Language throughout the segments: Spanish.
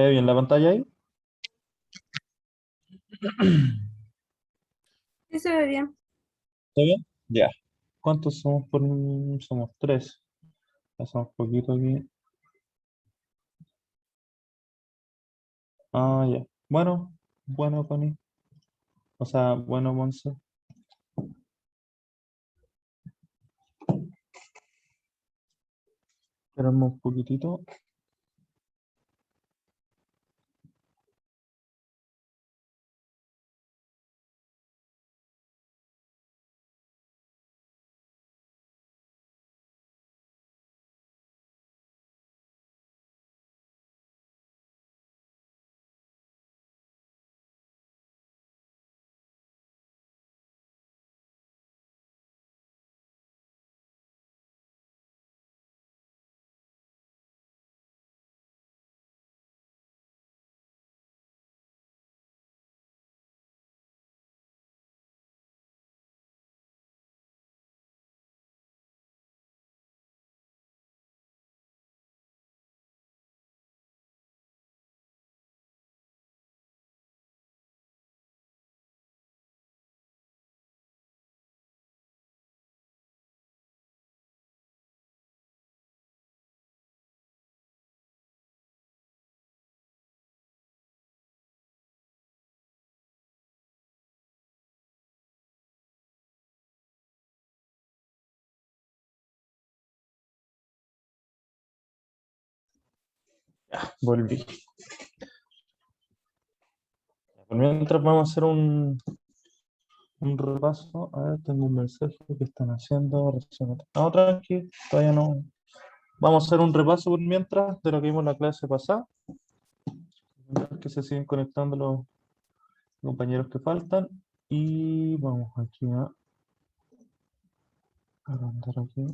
¿Ve bien la pantalla ahí? Sí, se ve bien. ¿Está bien? Ya. ¿Cuántos somos por somos tres? Pasamos poquito aquí. Ah, ya. Bueno, bueno, Connie. O sea, bueno, Monse. Esperamos un poquitito. Volví. Por mientras vamos a hacer un repaso. A ver, tengo un mensaje que están haciendo. No, tranqui, todavía no. Vamos a hacer un repaso por mientras de lo que vimos en la clase pasada. Que se siguen conectando los compañeros que faltan. Y vamos aquí a agrandar aquí.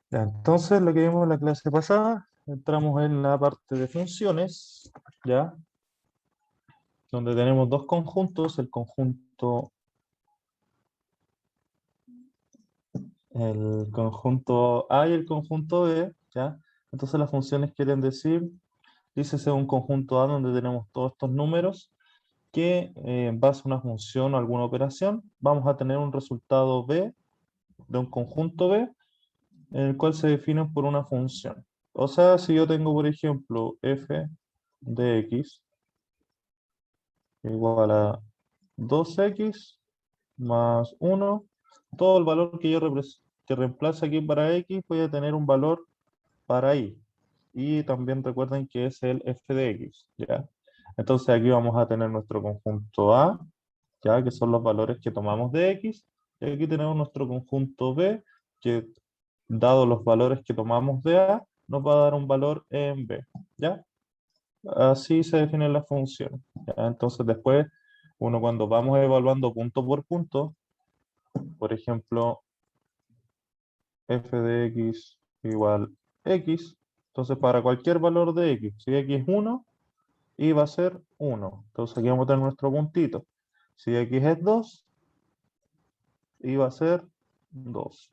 Ya, entonces, lo que vimos en la clase pasada, entramos en la parte de funciones, ¿ya? Donde tenemos dos conjuntos, el conjunto A y el conjunto B, ¿ya? Entonces las funciones quieren decir, dícese un conjunto A donde tenemos todos estos números, que en base a una función o alguna operación, vamos a tener un resultado B de un conjunto B, en el cual se define por una función. O sea, si yo tengo, por ejemplo, f de x igual a 2x más 1, todo el valor que yo que reemplace aquí para x, voy a tener un valor para y. Y también recuerden que es el f de x, ¿ya? Entonces aquí vamos a tener nuestro conjunto A, ¿ya? Que son los valores que tomamos de x. Y aquí tenemos nuestro conjunto B, que dado los valores que tomamos de A, nos va a dar un valor en B, ¿ya? Así se definen las funciones, ¿ya? Entonces después, uno cuando vamos evaluando punto por punto, por ejemplo, f de x igual x, entonces para cualquier valor de x, si x es 1, y va a ser 1. Entonces aquí vamos a tener nuestro puntito. Si x es 2, y va a ser 2.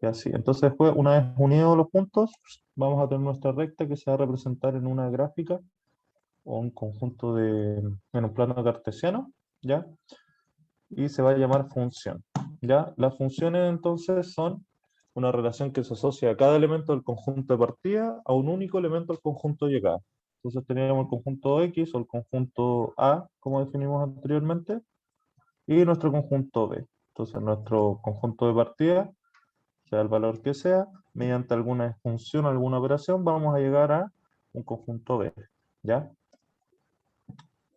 Y así. Entonces después, una vez unidos los puntos, vamos a tener nuestra recta que se va a representar en una gráfica o un conjunto en un plano cartesiano, ¿ya? Y se va a llamar función, ¿ya? Las funciones entonces son una relación que se asocia a cada elemento del conjunto de partida a un único elemento del conjunto llegada. Entonces tenemos el conjunto X o el conjunto A, como definimos anteriormente, y nuestro conjunto B. Entonces nuestro conjunto de partida, sea el valor que sea, mediante alguna función, alguna operación, vamos a llegar a un conjunto B, ¿ya?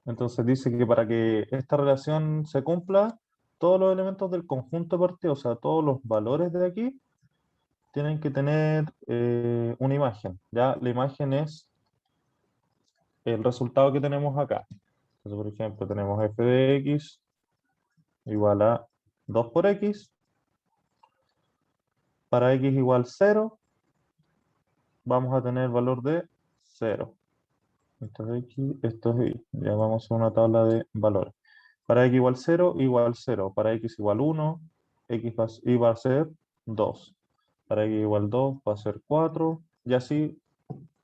Entonces dice que para que esta relación se cumpla, todos los elementos del conjunto de partida, o sea, todos los valores de aquí, tienen que tener una imagen, ¿ya? La imagen es el resultado que tenemos acá. Entonces, por ejemplo, tenemos f de x igual a 2 por x. Para x igual 0, vamos a tener valor de 0. Esto es x, esto es y. Ya vamos a una tabla de valores. Para x igual 0. Para x igual 1, iba a ser 2. Para x igual 2 va a ser 4, y así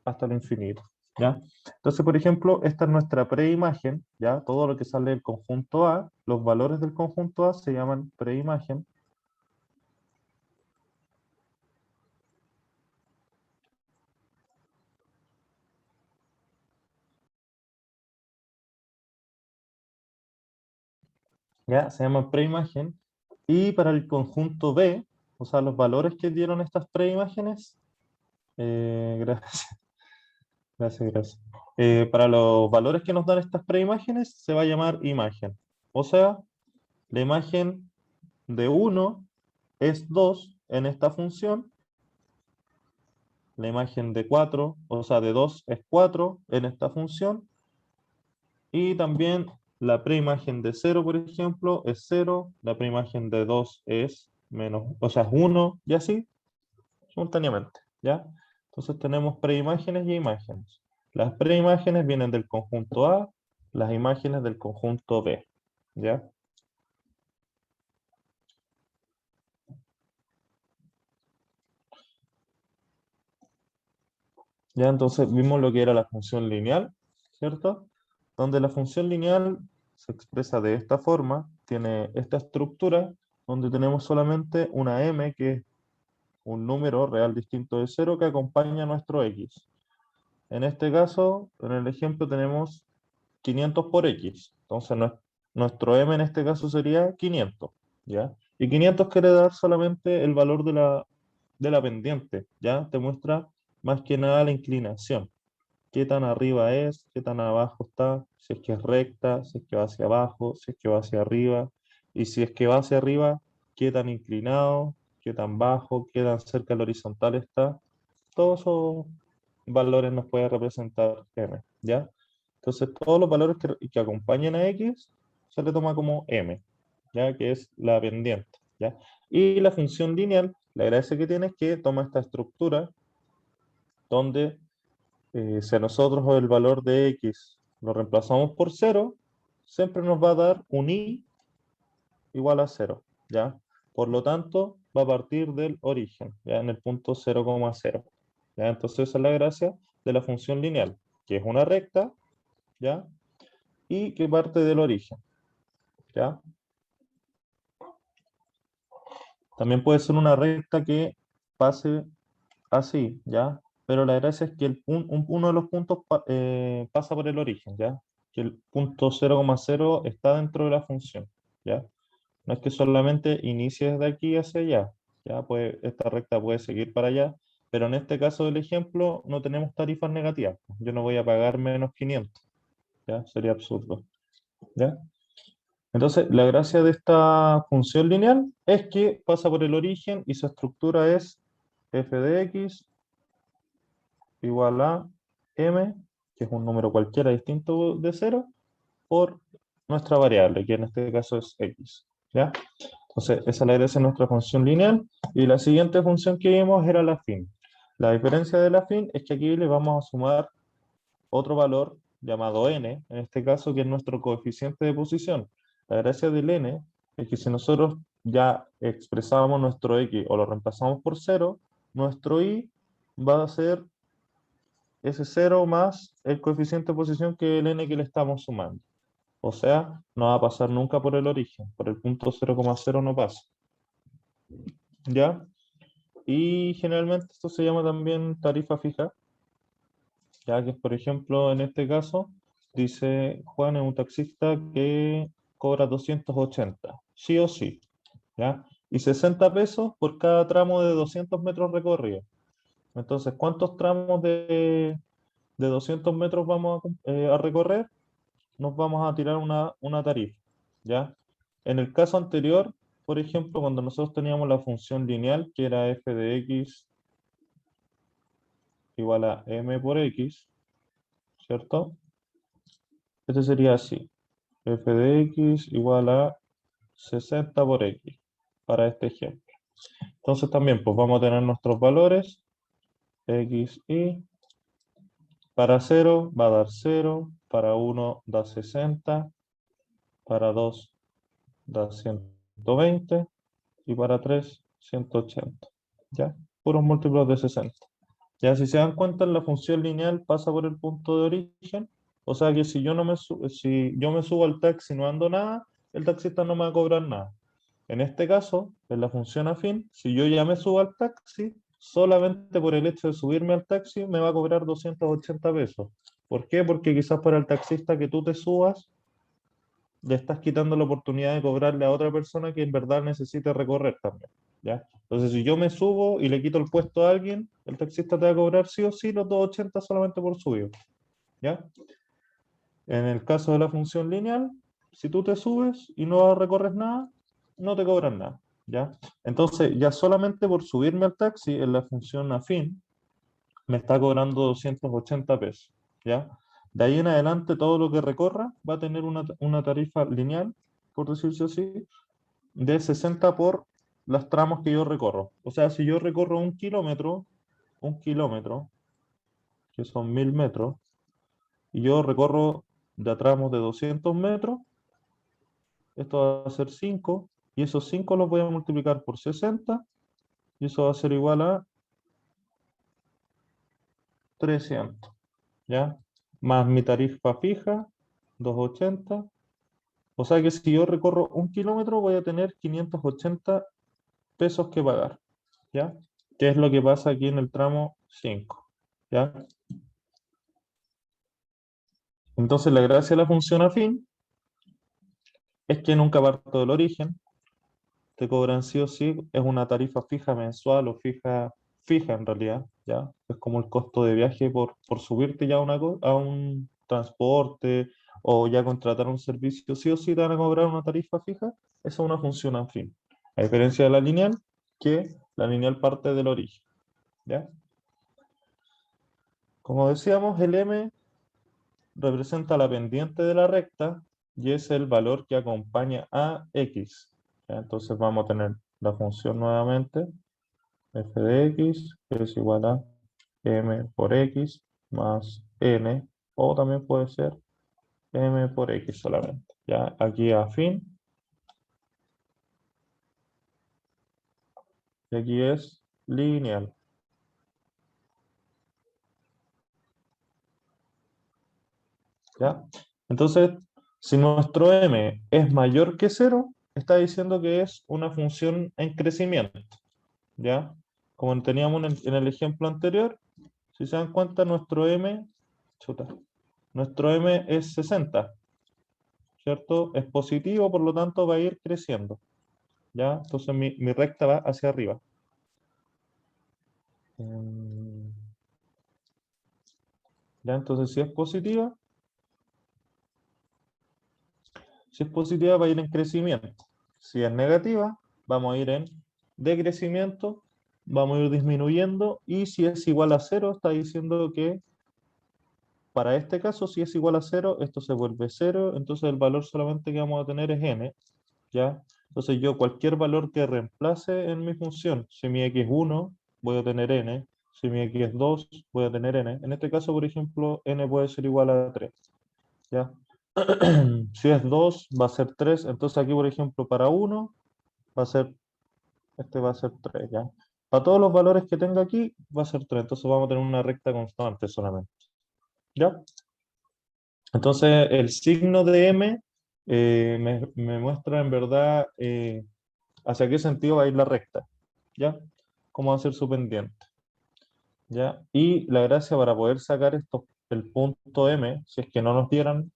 hasta el infinito, ¿ya? Entonces, por ejemplo, esta es nuestra preimagen, ¿ya? Todo lo que sale del conjunto A, los valores del conjunto A se llaman preimagen. ¿Ya? Se llaman preimagen. Y para el conjunto B, o sea, los valores que dieron estas preimágenes, gracias, gracias. Para los valores que nos dan estas preimágenes, se va a llamar imagen. O sea, la imagen de 1 es 2 en esta función, la imagen de 4, o sea, de 2 es 4 en esta función, y también la preimagen de 0, por ejemplo, es 0, la preimagen de 2 es menos, o sea, es 1, y así simultáneamente, ¿ya? Entonces tenemos preimágenes y imágenes. Las preimágenes vienen del conjunto A, las imágenes del conjunto B, ¿ya? Ya entonces vimos lo que era la función lineal, ¿cierto? Donde la función lineal se expresa de esta forma, tiene esta estructura, donde tenemos solamente una m, que es un número real distinto de 0 que acompaña a nuestro x. En este caso, en el ejemplo tenemos 500 por x. Entonces nuestro m en este caso sería 500, ¿ya? Y 500 quiere dar solamente el valor de la pendiente, ¿ya? Te muestra más que nada la inclinación. Qué tan arriba es, qué tan abajo está, si es que es recta, si es que va hacia abajo, si es que va hacia arriba, y si es que va hacia arriba, qué tan inclinado, qué tan bajo, qué tan cerca del horizontal está. Todos esos valores nos puede representar m, ¿ya? Entonces, todos los valores que acompañen a x se le toma como m, ¿ya? Que es la pendiente, ¿ya? Y la función lineal, la gracia que tiene es que toma esta estructura donde si a nosotros el valor de x lo reemplazamos por 0, siempre nos va a dar un i igual a 0, ¿ya? Por lo tanto, va a partir del origen, ¿ya? En el punto 0,0, ¿ya? Entonces esa es la gracia de la función lineal, que es una recta, ¿ya? Y que parte del origen, ¿ya? También puede ser una recta que pase así, ¿ya? Pero la gracia es que uno de los puntos pasa por el origen, ¿ya? Que el punto 0,0 está dentro de la función, ¿ya? No es que solamente inicie desde aquí hacia allá, ¿ya? Esta recta puede seguir para allá, pero en este caso del ejemplo no tenemos tarifas negativas. Yo no voy a pagar menos 500, ¿ya? Sería absurdo, ¿ya? Entonces, la gracia de esta función lineal es que pasa por el origen y su estructura es f de x igual a m, que es un número cualquiera distinto de 0, por nuestra variable, que en este caso es x, ¿ya? Entonces, esa es la gracia de nuestra función lineal. Y la siguiente función que vimos era la fin. La diferencia de la fin es que aquí le vamos a sumar otro valor llamado n, en este caso, que es nuestro coeficiente de posición. La gracia del n es que si nosotros ya expresábamos nuestro x o lo reemplazamos por 0, nuestro y va a ser ese 0 más el coeficiente de posición que es el n que le estamos sumando. O sea, no va a pasar nunca por el origen, por el punto 0,0 no pasa, ¿ya? Y generalmente esto se llama también tarifa fija, ya que por ejemplo en este caso dice Juan es un taxista que cobra 280, sí o sí, ¿ya? Y 60 pesos por cada tramo de 200 metros recorridos. Entonces, ¿cuántos tramos de 200 metros vamos a recorrer? Nos vamos a tirar una tarifa, ¿ya? En el caso anterior, por ejemplo, cuando nosotros teníamos la función lineal, que era f de x igual a m por x, ¿cierto? Este sería así, f de x igual a 60 por x, para este ejemplo. Entonces también, pues vamos a tener nuestros valores, x y para 0 va a dar 0, para 1 da 60, para 2 da 120 y para 3, 180. ¿Ya? Puros múltiplos de 60. Ya, si se dan cuenta, la función lineal pasa por el punto de origen. O sea que si yo no me si yo me subo al taxi y no ando nada, el taxista no me va a cobrar nada. En este caso, en la función afín, si yo ya me subo al taxi, solamente por el hecho de subirme al taxi me va a cobrar 280 pesos. ¿Por qué? Porque quizás para el taxista que tú te subas, le estás quitando la oportunidad de cobrarle a otra persona que en verdad necesite recorrer también. ¿Ya? Entonces, si yo me subo y le quito el puesto a alguien, el taxista te va a cobrar sí o sí los 280 solamente por subir. ¿Ya? En el caso de la función lineal, si tú te subes y no recorres nada, no te cobran nada. ¿Ya? Entonces, ya solamente por subirme al taxi en la función afín, me está cobrando 280 pesos. ¿Ya? De ahí en adelante, todo lo que recorra va a tener una tarifa lineal, por decirse así, de 60 por los tramos que yo recorro. O sea, si yo recorro un kilómetro, que son 1000 metros, y yo recorro de tramos de 200 metros, esto va a ser 5, y esos 5 los voy a multiplicar por 60, y eso va a ser igual a 300, ¿ya? Más mi tarifa fija, 280. O sea que si yo recorro un kilómetro voy a tener 580 pesos que pagar, ¿ya? ¿Qué es lo que pasa aquí en el tramo 5? ¿Ya? Entonces la gracia de la función afín es que nunca parto del origen, te cobran sí o sí, es una tarifa fija mensual o fija en realidad, ¿ya? Es como el costo de viaje por subirte ya a, a un transporte o ya contratar un servicio, sí o sí te van a cobrar una tarifa fija, esa es una función afín. A diferencia de la lineal, que la lineal parte del origen, ¿ya? Como decíamos, el m representa la pendiente de la recta y es el valor que acompaña a x. ¿Ya? Entonces vamos a tener la función nuevamente, f de x es igual a m por x más n, o también puede ser m por x solamente. ¿Ya? Aquí afín, y aquí es lineal. ¿Ya? Entonces, si nuestro m es mayor que 0, está diciendo que es una función en crecimiento. ¿Ya? Como teníamos en el ejemplo anterior, si se dan cuenta, chuta, nuestro m es 60, ¿cierto? Es positivo, por lo tanto va a ir creciendo, ¿ya? Entonces mi recta va hacia arriba. Mm, ¿Ya? Entonces si es positiva va a ir en crecimiento. Si es negativa, vamos a ir en decrecimiento, vamos a ir disminuyendo, y si es igual a 0, está diciendo que para este caso, si es igual a 0, esto se vuelve 0, entonces el valor solamente que vamos a tener es n, ¿ya? Entonces yo cualquier valor que reemplace en mi función, si mi x es 1, voy a tener n, si mi x es 2, voy a tener n. En este caso, por ejemplo, n puede ser igual a 3, ¿ya? Si es 2, va a ser 3, entonces aquí, por ejemplo, para 1, va a ser, este va a ser 3, ¿ya? Para todos los valores que tenga aquí, va a ser 3, entonces vamos a tener una recta constante solamente, ¿ya? Entonces, el signo de M me muestra en verdad hacia qué sentido va a ir la recta, ¿ya? Cómo va a ser su pendiente, ¿ya? Y la gracia para poder sacar el punto M, si es que no nos dieran,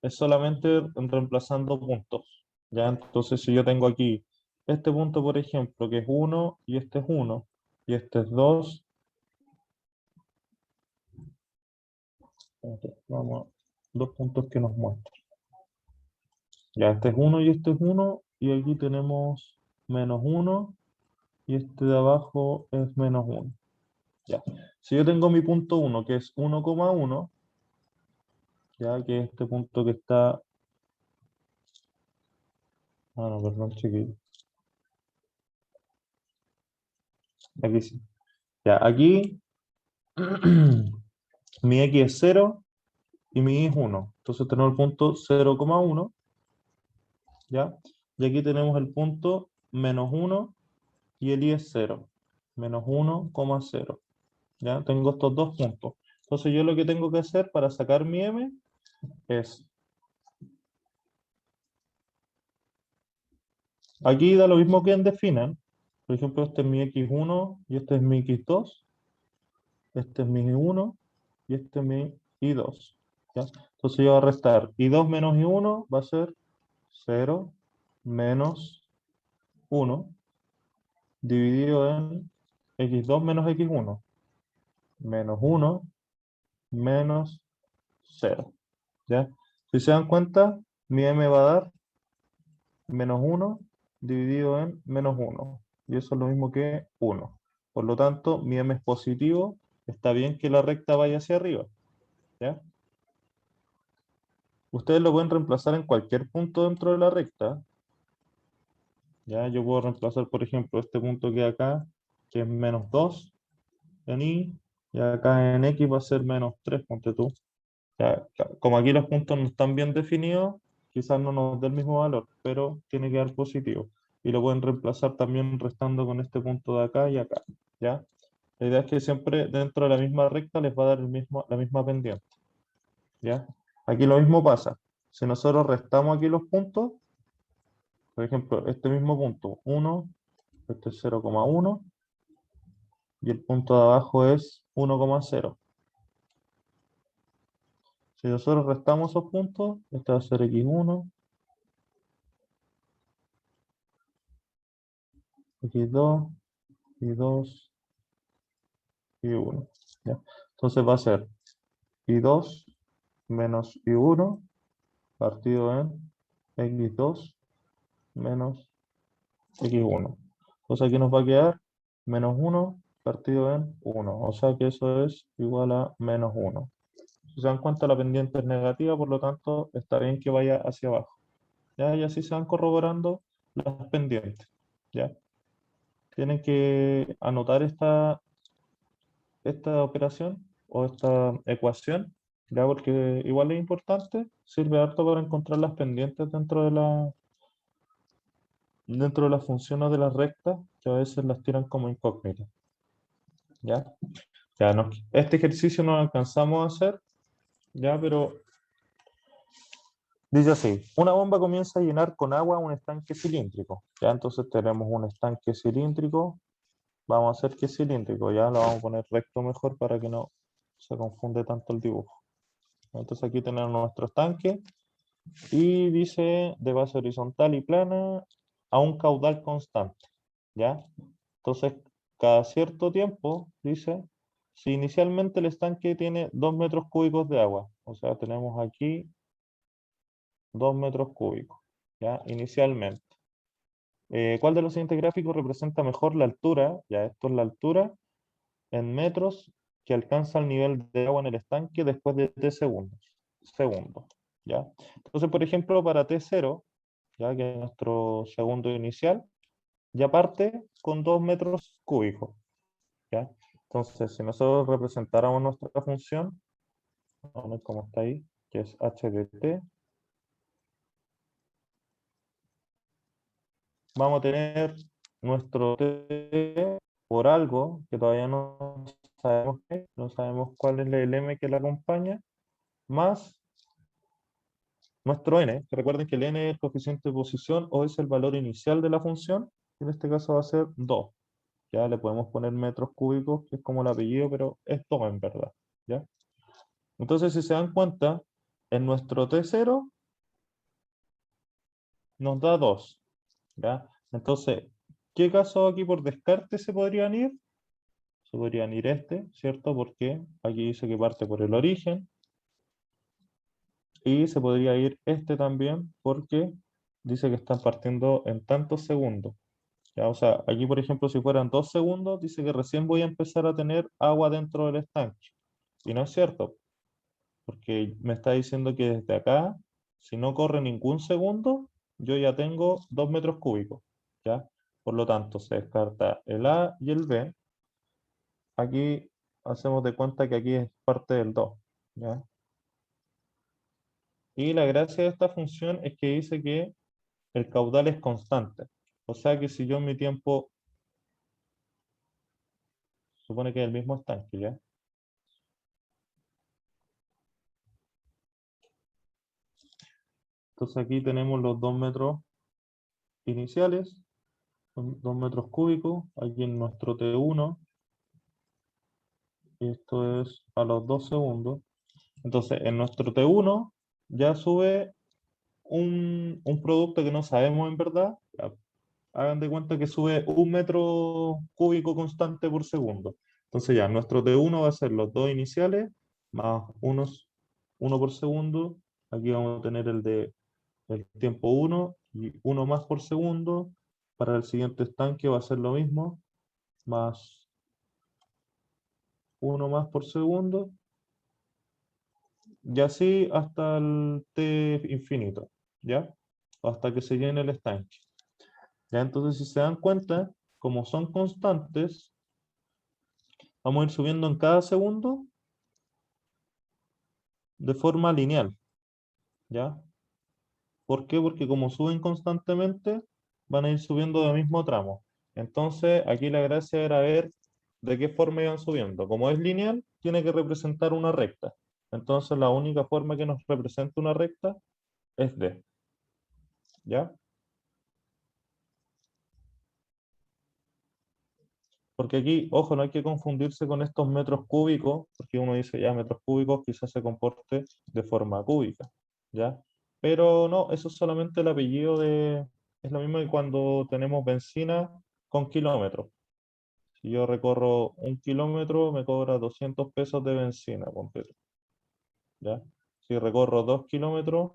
es solamente reemplazando puntos, ¿ya? Entonces, si yo tengo aquí este punto, por ejemplo, que es 1, y este es 1, y este es 2, vamos, dos puntos que nos muestran. Ya, este es 1 y este es 1, y aquí tenemos menos 1, y este de abajo es menos 1. Ya. Si yo tengo mi punto 1, que es 1,1, ya que es este punto que está... Ah, no, perdón, chiquillo. Aquí sí. Ya, aquí mi x es 0 y mi y es 1. Entonces tenemos el punto 0,1, ¿ya? Y aquí tenemos el punto menos 1 y el i es 0, menos 1,0, ¿ya? Tengo estos dos puntos. Entonces yo lo que tengo que hacer para sacar mi m es, aquí da lo mismo que en definen, por ejemplo, este es mi x1 y este es mi x2, este es mi i1 y este es mi i2, ¿ya? Entonces yo voy a restar i2 menos i1 va a ser 0 menos 1 dividido en x2 menos x1, menos 1 menos 0, ¿ya? Si se dan cuenta, mi m va a dar menos 1 dividido en menos 1, y eso es lo mismo que 1. Por lo tanto, mi m es positivo, está bien que la recta vaya hacia arriba, ¿ya? Ustedes lo pueden reemplazar en cualquier punto dentro de la recta, ¿ya? Yo puedo reemplazar, por ejemplo, este punto que hay acá, que es menos 2 en y, y acá en x va a ser menos 3, ponte tú. Ya, como aquí los puntos no están bien definidos, quizás no nos dé el mismo valor, pero tiene que dar positivo. Y lo pueden reemplazar también restando con este punto de acá y acá, ¿ya? La idea es que siempre dentro de la misma recta les va a dar la misma pendiente, ¿ya? Aquí lo mismo pasa. Si nosotros restamos aquí los puntos, por ejemplo, este mismo punto, 1, este es 0,1, y el punto de abajo es 1,0. Si nosotros restamos esos puntos, este va a ser x1, x2, y2 y 1. ¿Ya? Entonces va a ser i2 menos i1 partido en x2 menos x1. Entonces aquí nos va a quedar menos 1 partido en 1. O sea que eso es igual a menos 1. Si se dan cuenta, la pendiente es negativa, por lo tanto está bien que vaya hacia abajo. ¿Ya? Y así se van corroborando las pendientes. ¿Ya? Tienen que anotar esta operación o esta ecuación, ya porque igual es importante, sirve harto para encontrar las pendientes dentro de las funciones de las rectas, que a veces las tiran como incógnitas, ¿ya? Ya no, este ejercicio no lo alcanzamos a hacer, ya, pero dice así, una bomba comienza a llenar con agua un estanque cilíndrico, ya, entonces tenemos un estanque cilíndrico, vamos a hacer que es cilíndrico, ya lo vamos a poner recto mejor para que no se confunde tanto el dibujo. Entonces aquí tenemos nuestro estanque y dice de base horizontal y plana a un caudal constante, ¿ya? Entonces, cada cierto tiempo, dice, si inicialmente el estanque tiene 2 metros cúbicos de agua, o sea, tenemos aquí 2 metros cúbicos, ¿ya? Inicialmente. ¿Cuál de los siguientes gráficos representa mejor la altura? Ya, esto es la altura en metros que alcanza el nivel de agua en el estanque después de T segundos, ¿ya? Entonces, por ejemplo, para T0, ya que es nuestro segundo inicial, ya parte con 2 metros cúbicos, ¿ya? Entonces, si nosotros representáramos nuestra función, vamos a ver cómo está ahí, que es h de t, vamos a tener nuestro t por algo que todavía no sabemos qué, no sabemos cuál es el m que la acompaña, más nuestro n, que recuerden que el n es el coeficiente de posición o es el valor inicial de la función, y en este caso va a ser 2. Ya le podemos poner metros cúbicos, que es como el apellido, pero es 2 en verdad, ¿ya? Entonces, si se dan cuenta, en nuestro T0 nos da 2, ¿ya? Entonces, ¿qué caso aquí por descarte se podrían ir? Se podrían ir este, ¿cierto? Porque aquí dice que parte por el origen, y se podría ir este también porque dice que están partiendo en tantos segundos. ¿Ya? O sea, aquí por ejemplo, si fueran 2 segundos, dice que recién voy a empezar a tener agua dentro del estanque. Y no es cierto, porque me está diciendo que desde acá, si no corre ningún segundo, yo ya tengo 2 metros cúbicos, ¿ya? Por lo tanto, se descarta el A y el B. Aquí hacemos de cuenta que aquí es parte del 2, ¿ya? Y la gracia de esta función es que dice que el caudal es constante. O sea que si yo en mi tiempo, supone que es el mismo estanque, ¿ya? Entonces aquí tenemos los 2 metros iniciales, son 2 metros cúbicos, aquí en nuestro T1, esto es a los 2 segundos. Entonces en nuestro T1 ya sube un producto que no sabemos en verdad. Ya, hagan de cuenta que sube 1 metro cúbico constante por segundo. Entonces ya, nuestro T1 va a ser los dos iniciales más uno por segundo. Aquí vamos a tener el tiempo 1 y uno más por segundo. Para el siguiente estanque va a ser lo mismo, más uno más por segundo. Y así hasta el T infinito, ¿ya? Hasta que se llene el estanque. ¿Ya? Entonces, si se dan cuenta, como son constantes, vamos a ir subiendo en cada segundo de forma lineal, ¿ya? ¿Por qué? Porque como suben constantemente, van a ir subiendo de mismo tramo. Entonces, aquí la gracia era ver de qué forma iban subiendo. Como es lineal, tiene que representar una recta. Entonces, la única forma que nos representa una recta es D, ¿ya? Porque aquí, ojo, no hay que confundirse con estos metros cúbicos, porque uno dice ya metros cúbicos quizás se comporte de forma cúbica, ¿ya? Pero no, eso es solamente el apellido de... Es lo mismo que cuando tenemos benzina con kilómetros. Si yo recorro 1 kilómetro, me cobra 200 pesos de benzina, ponte tú, ¿ya? Si recorro 2 kilómetros,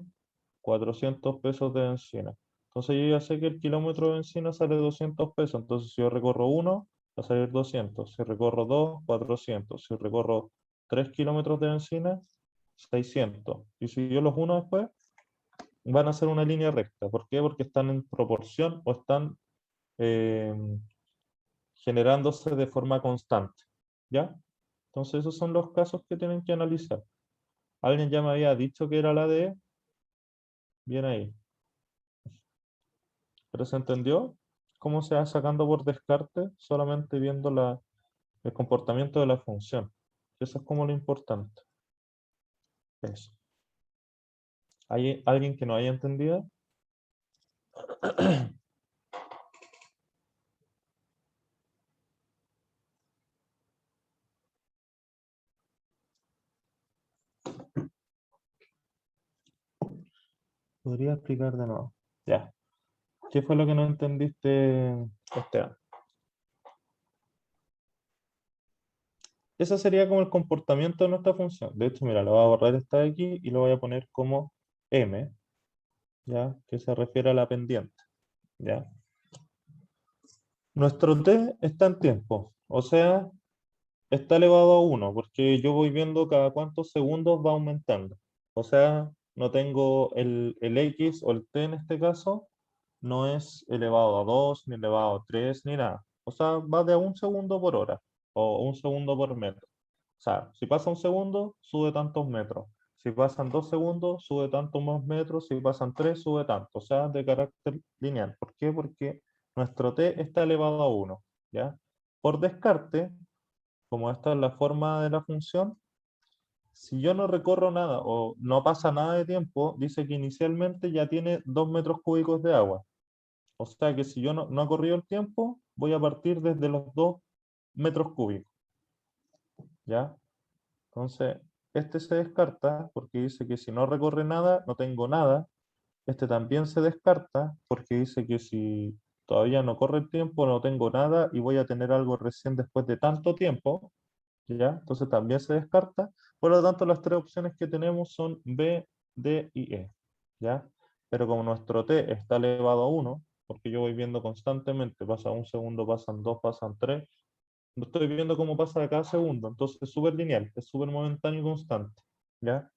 400 pesos de benzina. Entonces yo ya sé que el kilómetro de benzina sale 200 pesos. Entonces si yo recorro uno, va a salir 200. Si recorro dos, 400. Si recorro 3 kilómetros de benzina, 600. Y si yo los uno después, van a ser una línea recta. ¿Por qué? Porque están en proporción o están eh, generándose de forma constante. ¿Ya? Entonces esos son los casos que tienen que analizar. Alguien ya me había dicho que era la de... Bien ahí. ¿Pero se entendió cómo se va sacando por descarte solamente viendo el comportamiento de la función? Eso es como lo importante. Eso. ¿Hay alguien que no haya entendido? ¿Podría explicar de nuevo? Ya. ¿Qué fue lo que no entendiste, Esteban? Ese sería como el comportamiento de nuestra función. De hecho, mira, lo voy a borrar esta de aquí y lo voy a poner como m, ¿ya? Que se refiere a la pendiente, ¿ya? Nuestro t está en tiempo, o sea, está elevado a 1, porque yo voy viendo cada cuántos segundos va aumentando. O sea, no tengo el x o el t en este caso, no es elevado a 2 ni elevado a 3 ni nada. O sea, va de 1 segundo por hora o 1 segundo por metro. O sea, si pasa 1 segundo, sube tantos metros. Si pasan 2 segundos, sube tantos más metros. Si pasan 3, sube tanto. O sea, de carácter lineal. ¿Por qué? Porque nuestro t está elevado a 1, ¿ya? Por descarte, como esta es la forma de la función, si yo no recorro nada o no pasa nada de tiempo, dice que inicialmente ya tiene 2 metros cúbicos de agua. O sea que si yo no he corrido el tiempo, voy a partir desde los 2 metros cúbicos, ¿ya? Entonces, este se descarta porque dice que si no recorre nada, no tengo nada. Este también se descarta porque dice que si todavía no corre el tiempo, no tengo nada y voy a tener algo recién después de tanto tiempo. ¿Ya? Entonces también se descarta. Por lo tanto, las tres opciones que tenemos son B, D y E, ¿ya? Pero como nuestro T está elevado a 1, porque yo voy viendo constantemente, pasa 1 segundo, pasan 2, pasan 3, no estoy viendo cómo pasa de cada segundo, entonces es súper lineal, es súper momentáneo y constante, ¿ya?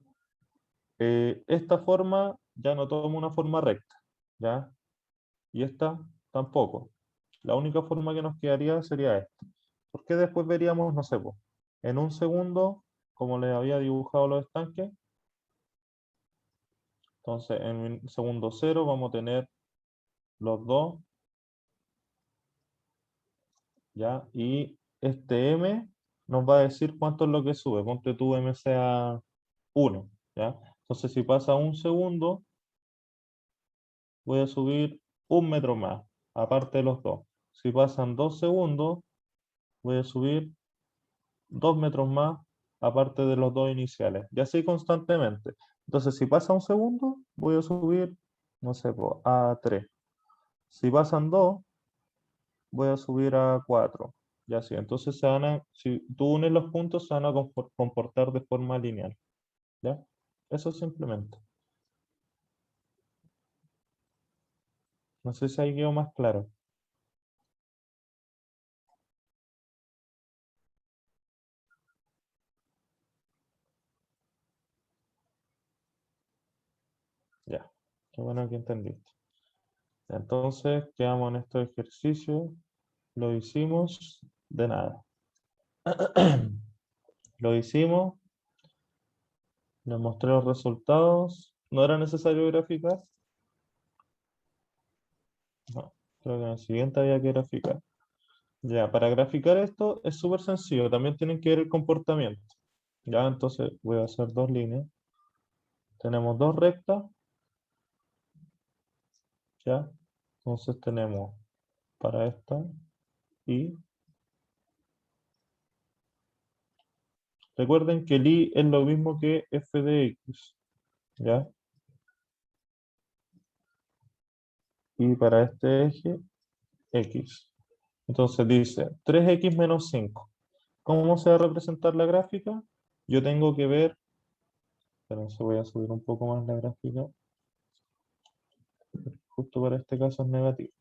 Esta forma ya no toma una forma recta, ¿ya? Y esta tampoco. La única forma que nos quedaría sería esta. Porque después veríamos, no sé, po, en 1 segundo, como les había dibujado los estanques, entonces en el segundo cero vamos a tener los dos, ¿ya? Y este m nos va a decir cuánto es lo que sube. Ponte tú m sea 1, ¿ya? Entonces, si pasa un segundo, voy a subir 1 metro más, aparte de los dos. Si pasan 2 segundos, voy a subir 2 metros más, aparte de los dos iniciales. Y así constantemente. Entonces, si pasa un segundo, voy a subir, no sé, po, a 3. Si pasan 2, voy a subir a 4. Y así. Entonces, si tú unes los puntos, se van a comportar de forma lineal. ¿Ya? Eso simplemente. No sé si ahí quedó más claro. Ya. Qué bueno que entendiste. Entonces, quedamos en estos ejercicios. Lo hicimos de nada. Lo hicimos, les mostré los resultados. ¿No era necesario graficar? No, creo que en el siguiente había que graficar. Ya, para graficar esto es súper sencillo. También tienen que ver el comportamiento. Ya, entonces voy a hacer dos líneas. Tenemos dos rectas. Ya, entonces tenemos para esta y recuerden que el y es lo mismo que f de x. ¿Ya? Y para este eje, x. Entonces dice 3x menos 5. ¿Cómo se va a representar la gráfica? Yo tengo que ver, espérense, voy a subir un poco más la gráfica, justo para este caso es negativo.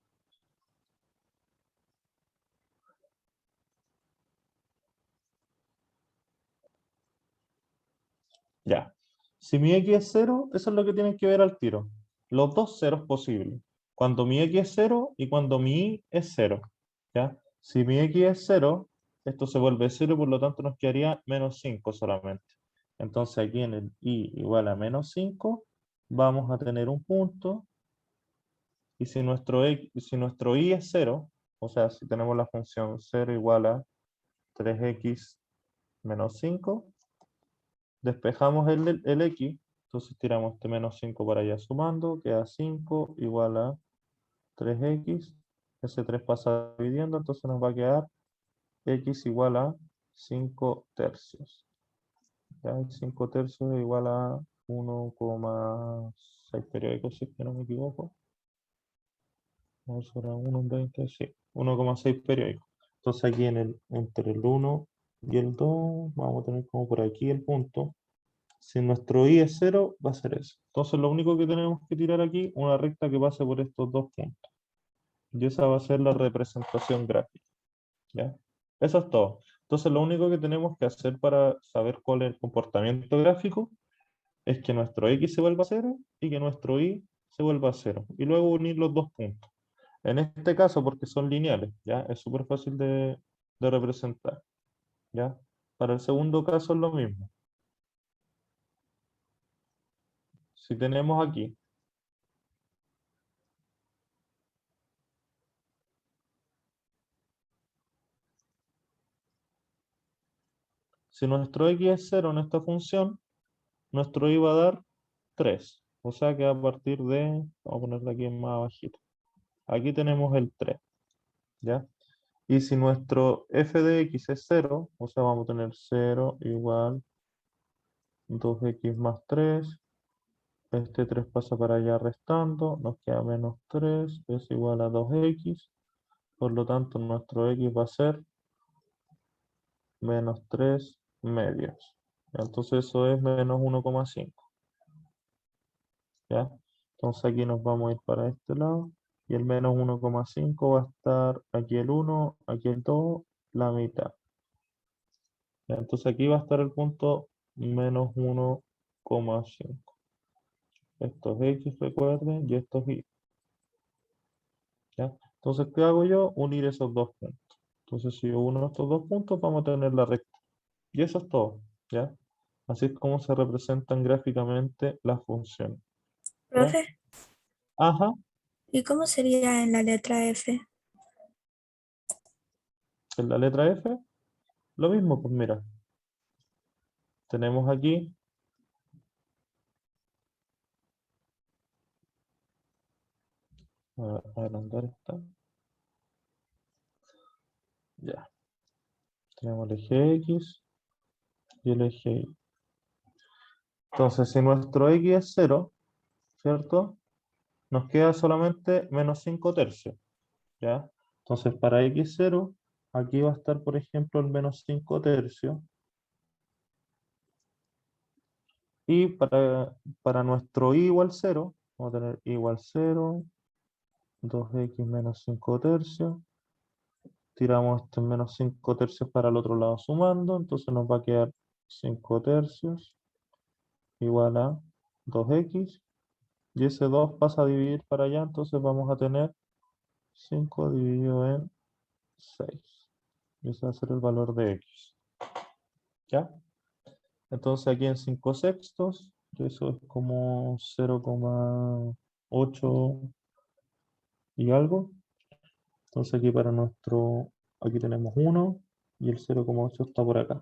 Ya. Si mi x es 0, eso es lo que tienen que ver al tiro. Los dos ceros posibles. Cuando mi x es 0 y cuando mi y es 0. ¿Ya? Si mi x es 0, esto se vuelve 0 y por lo tanto nos quedaría menos 5 solamente. Entonces aquí en el y igual a menos 5, vamos a tener un punto. Y si nuestro y es 0, o sea, si tenemos la función 0 igual a 3x menos 5, despejamos el x, entonces tiramos este menos 5 para allá sumando, queda 5 igual a 3x, ese 3 pasa dividiendo, entonces nos va a quedar x igual a 5 tercios. ¿Ya? 5 tercios es igual a 1,6 periódicos, si es que no me equivoco. Vamos a 1 en 20, sí, 1,6 periódicos. Entonces aquí entre el 1 y el 2 vamos a tener como por aquí el punto. Si nuestro i es 0, va a ser eso. Entonces lo único que tenemos que tirar aquí, una recta que pase por estos dos puntos. Y esa va a ser la representación gráfica. ¿Ya? Eso es todo. Entonces lo único que tenemos que hacer para saber cuál es el comportamiento gráfico es que nuestro x se vuelva a 0 y que nuestro y se vuelva a 0. Y luego unir los dos puntos. En este caso, porque son lineales, ¿ya? Es súper fácil de representar, ¿ya? Para el segundo caso es lo mismo. Si tenemos aquí si nuestro x es 0 en esta función, nuestro y va a dar 3. O sea que a partir de, vamos a ponerlo aquí más abajito. Aquí tenemos el 3, ¿ya? Y si nuestro f de x es 0, o sea, vamos a tener 0 igual 2x más 3. Este 3 pasa para allá restando, nos queda menos 3, es igual a 2x. Por lo tanto, nuestro x va a ser menos 3 medios. Entonces eso es menos 1,5. ¿Ya? Entonces aquí nos vamos a ir para este lado. Y el menos 1,5 va a estar aquí el 1, aquí el 2, la mitad. ¿Ya? Entonces aquí va a estar el punto menos 1,5. Esto es x, recuerden, y esto es y. ¿Ya? Entonces, ¿qué hago yo? Unir esos dos puntos. Entonces, si yo uno estos dos puntos, vamos a tener la recta. Y eso es todo. ¿Ya? Así es como se representan gráficamente las funciones. ¿Ya? Profe, Ajá. ¿Y cómo sería en la letra F? En la letra F, lo mismo, pues mira, tenemos aquí, a agrandar esta, ya, tenemos el eje X y el eje Y. Entonces, si nuestro X es 0, ¿cierto? Nos queda solamente menos 5 tercios, ¿ya? Entonces, para X0, aquí va a estar, por ejemplo, el menos 5 tercios. Y para nuestro Y igual 0, vamos a tener Y igual 0, 2x menos 5 tercios. Tiramos este menos 5 tercios para el otro lado sumando, entonces nos va a quedar 5 tercios igual a 2x. Y ese 2 pasa a dividir para allá, entonces vamos a tener 5 dividido en 6. Y ese va a ser el valor de x. ¿Ya? Entonces aquí en 5 sextos, eso es como 0,8 y algo. Entonces aquí para aquí tenemos 1 y el 0,8 está por acá.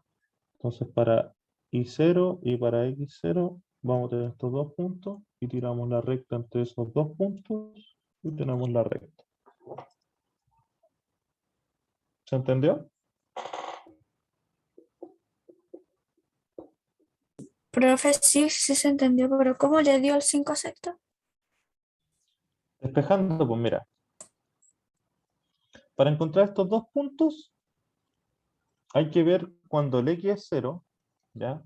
Entonces para y0 y para x0 vamos a tener estos dos puntos y tiramos la recta entre esos dos puntos y tenemos la recta. ¿Se entendió? Profe, sí, sí se entendió, pero ¿cómo le dio el 5 sexto? Despejando, pues mira, para encontrar estos dos puntos hay que ver cuando el x es 0, ¿ya?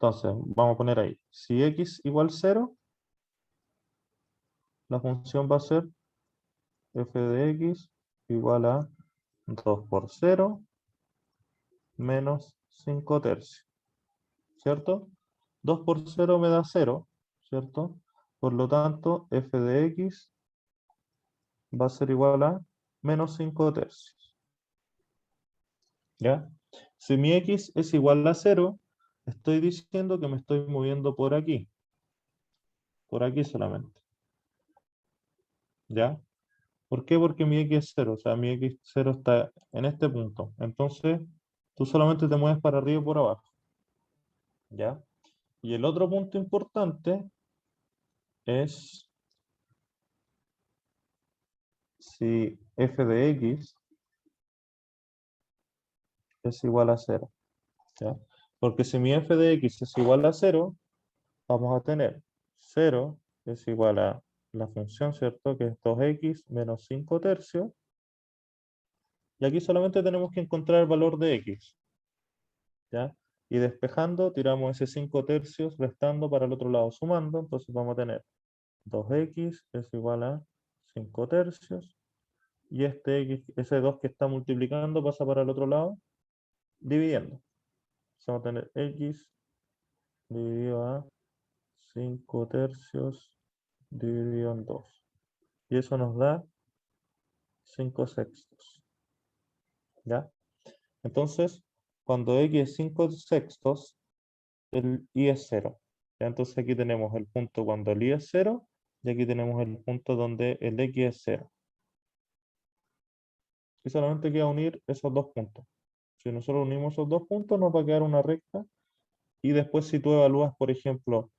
Entonces, vamos a poner ahí, si x igual 0, la función va a ser f de x igual a 2 por 0 menos 5 tercios, ¿cierto? 2 por 0 me da 0, ¿cierto? Por lo tanto, f de x va a ser igual a menos 5 tercios, ¿ya? Si mi x es igual a 0, estoy diciendo que me estoy moviendo por aquí solamente, ¿ya? ¿Por qué? Porque mi x es 0, o sea, mi x0 está en este punto. Entonces, tú solamente te mueves para arriba y por abajo, ¿ya? Y el otro punto importante es si f de x es igual a 0, ¿ya? Porque si mi f de x es igual a 0, vamos a tener 0 es igual a la función, ¿cierto? Que es 2x menos 5 tercios. Y aquí solamente tenemos que encontrar el valor de x, ¿ya? Y despejando, tiramos ese 5 tercios restando para el otro lado sumando. Entonces vamos a tener 2x es igual a 5 tercios. Y ese 2 que está multiplicando pasa para el otro lado dividiendo. Entonces vamos a tener x dividido a 5 tercios dividido en 2. Y eso nos da 5 sextos, ¿ya? Entonces, cuando x es 5 sextos, el y es 0. ¿Ya? Entonces aquí tenemos el punto cuando el y es 0 y aquí tenemos el punto donde el x es 0. Y solamente queda unir esos dos puntos. Si nosotros unimos esos dos puntos, nos va a quedar una recta. Y después si tú evalúas, por ejemplo,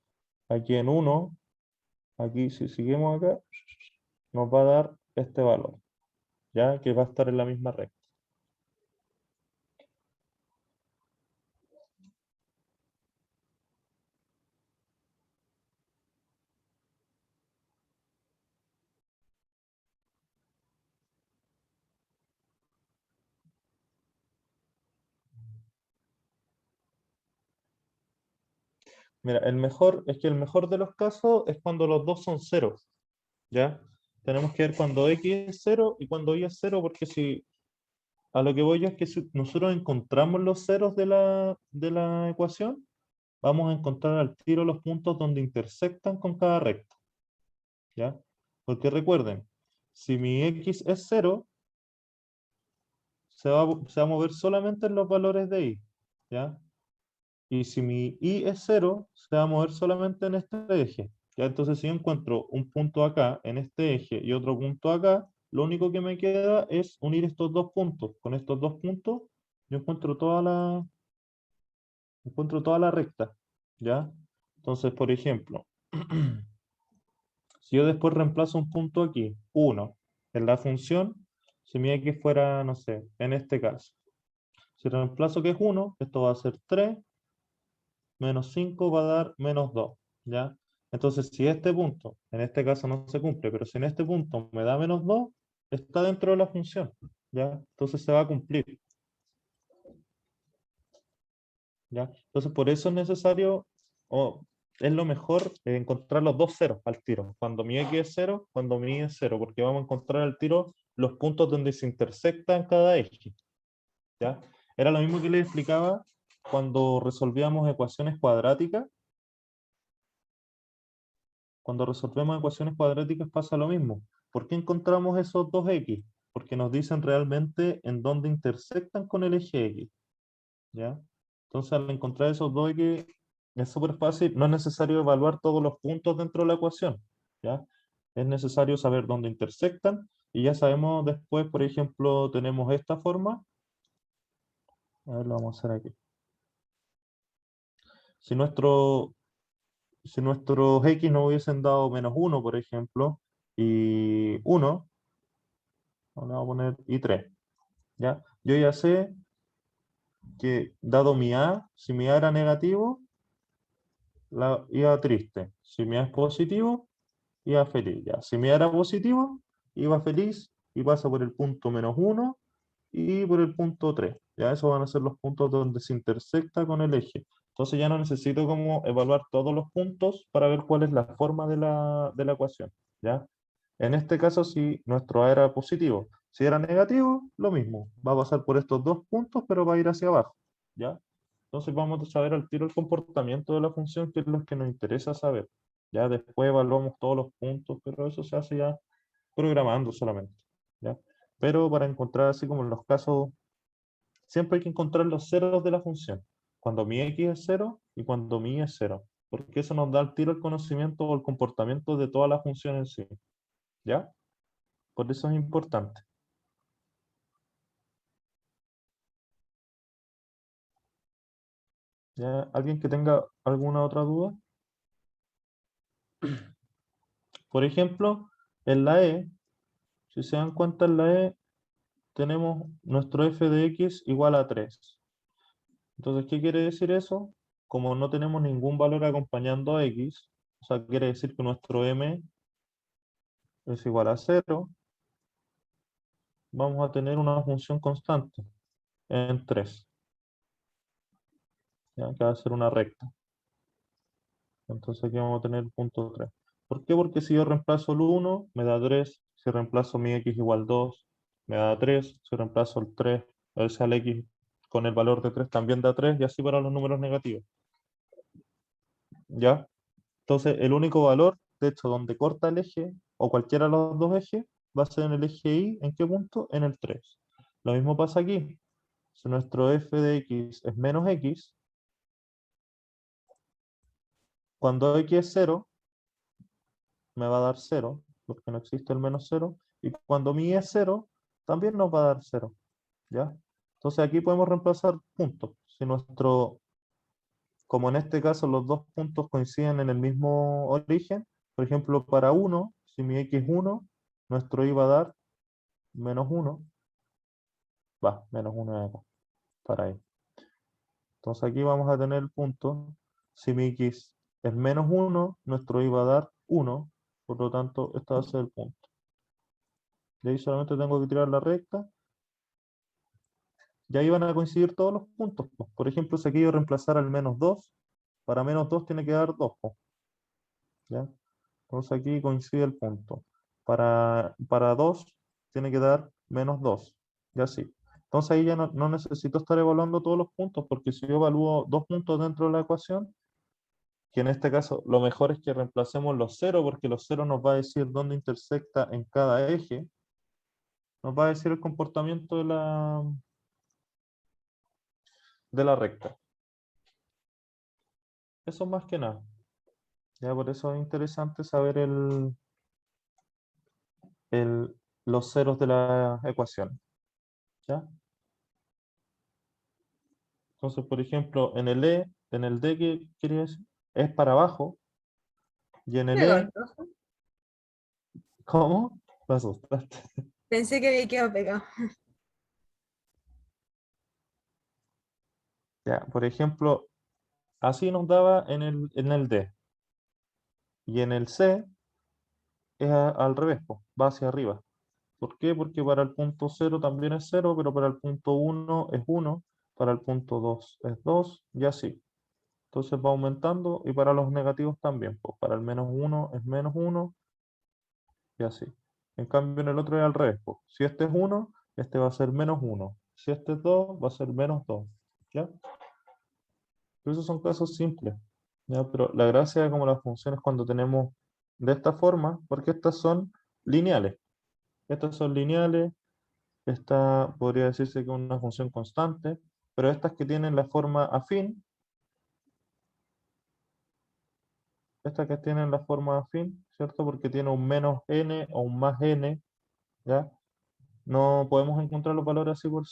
aquí en 1, aquí si seguimos acá, nos va a dar este valor, ya que va a estar en la misma recta. Mira, el mejor de los casos es cuando los dos son ceros, ¿ya? Tenemos que ver cuando x es 0 y cuando y es 0, porque si a lo que voy yo es que si nosotros encontramos los ceros de la ecuación, vamos a encontrar al tiro los puntos donde intersectan con cada recta, ¿ya? Porque recuerden, si mi x es 0, se va a mover solamente en los valores de y, ¿ya? Y si mi y es 0, se va a mover solamente en este eje, Ya, entonces si yo encuentro un punto acá, en este eje, y otro punto acá, lo único que me queda es unir estos dos puntos. Con estos dos puntos, yo encuentro toda la recta, ¿ya? Entonces, por ejemplo, si yo después reemplazo un punto aquí, 1, en la función, si mi x fuera, no sé, en este caso, si reemplazo que es 1, esto va a ser 3, menos 5 va a dar menos 2, ¿ya? Entonces, si este punto, en este caso no se cumple, pero si en este punto me da menos 2, está dentro de la función, ¿ya? Entonces se va a cumplir, ¿ya? Entonces, por eso es necesario, o es lo mejor, encontrar los dos ceros al tiro. Cuando mi x es 0, cuando mi y es 0, porque vamos a encontrar al tiro los puntos donde se intersectan cada eje, ¿ya? Era lo mismo que les explicaba cuando resolvíamos ecuaciones cuadráticas. Cuando resolvemos ecuaciones cuadráticas pasa lo mismo. ¿Por qué encontramos esos dos x? Porque nos dicen realmente en dónde intersectan con el eje x, ¿ya? Entonces, al encontrar esos dos x, es súper fácil, no es necesario evaluar todos los puntos dentro de la ecuación, ¿ya? Es necesario saber dónde intersectan, y ya sabemos después, por ejemplo, tenemos esta forma. A ver, lo vamos a hacer aquí. Si si nuestros x nos hubiesen dado menos 1, por ejemplo, y 1, le vamos a poner y 3, ¿ya? Yo ya sé que dado mi A, si mi A era negativo, la iba triste. Si mi A es positivo, iba feliz. Ya. Si mi A era positivo, iba feliz y pasa por el punto menos 1 y por el punto 3. Ya, esos van a ser los puntos donde se intersecta con el eje. Entonces ya no necesito como evaluar todos los puntos para ver cuál es la forma de la ecuación, ¿ya? En este caso, si nuestro A era positivo, si era negativo, lo mismo. Va a pasar por estos dos puntos, pero va a ir hacia abajo, ¿ya? Entonces vamos a saber al tiro el comportamiento de la función, que es lo que nos interesa saber. Ya después evaluamos todos los puntos, pero eso se hace ya programando solamente, ¿ya? Pero para encontrar así como en los casos, siempre hay que encontrar los ceros de la función. Cuando mi x es 0 y cuando mi y es 0. Porque eso nos da al tiro el conocimiento o el comportamiento de toda la función en sí, ¿ya? Por eso es importante. ¿Ya? ¿Alguien que tenga alguna otra duda? Por ejemplo, en la E, si se dan cuenta en la E, tenemos nuestro f de x igual a 3. Entonces, ¿qué quiere decir eso? Como no tenemos ningún valor acompañando a x, o sea, quiere decir que nuestro m es igual a 0, vamos a tener una función constante en 3, ¿ya? Que va a ser una recta. Entonces aquí vamos a tener el punto 3. ¿Por qué? Porque si yo reemplazo el 1, me da 3. Si reemplazo mi x igual 2, me da 3. Si reemplazo el 3, o sea, el x con el valor de 3 también da 3, y así para los números negativos, ¿ya? Entonces, el único valor, de hecho, donde corta el eje, o cualquiera de los dos ejes, va a ser en el eje Y. ¿En qué punto? En el 3. Lo mismo pasa aquí. Si nuestro f de x es menos x, cuando x es 0, me va a dar 0, porque no existe el menos 0, y cuando mi es 0, también nos va a dar 0, ¿ya? Entonces aquí podemos reemplazar puntos. Si como en este caso los dos puntos coinciden en el mismo origen, por ejemplo, para 1, si mi x es 1, nuestro y va a dar menos 1, menos 1 de acá, para ahí. Entonces aquí vamos a tener el punto, si mi x es menos 1, nuestro y va a dar 1, por lo tanto, este va a ser el punto. Y ahí solamente tengo que tirar la recta, y ahí van a coincidir todos los puntos, po. Por ejemplo, si aquí yo reemplazara el menos 2, para menos 2 tiene que dar 2, po, ¿ya? Entonces aquí coincide el punto. Para 2 tiene que dar menos 2, y así. Entonces ahí ya no necesito estar evaluando todos los puntos, porque si yo evalúo dos puntos dentro de la ecuación, que en este caso lo mejor es que reemplacemos los ceros, porque los ceros nos va a decir dónde intersecta en cada eje, nos va a decir el comportamiento de la recta. Eso más que nada. Ya por eso es interesante saber los ceros de la ecuación. ¿Ya? Entonces, por ejemplo, en el D, ¿qué quiere decir? Es para abajo, y en el Pegó el E, profe. ¿cómo? Me asustaste. Pensé que había quedado pegado. Ya, por ejemplo, así nos daba en el D. Y en el C es al revés, po, va hacia arriba. ¿Por qué? Porque para el punto 0 también es 0, pero para el punto 1 es 1, para el punto 2 es 2, y así. Entonces va aumentando, y para los negativos también, pues para el menos 1 es menos 1, y así. En cambio en el otro es al revés, pues. Si este es 1, este va a ser menos 1. Si este es 2, va a ser menos 2. ¿Ya? Pero esos son casos simples. ¿Ya? Pero la gracia de como las funciones cuando tenemos de esta forma, porque estas son lineales. Estas son lineales, esta podría decirse que es una función constante, pero estas que tienen la forma afín, estas que tienen la forma afín, ¿cierto? Porque tiene un menos n o un más n, ¿ya? No podemos encontrar los valores así por...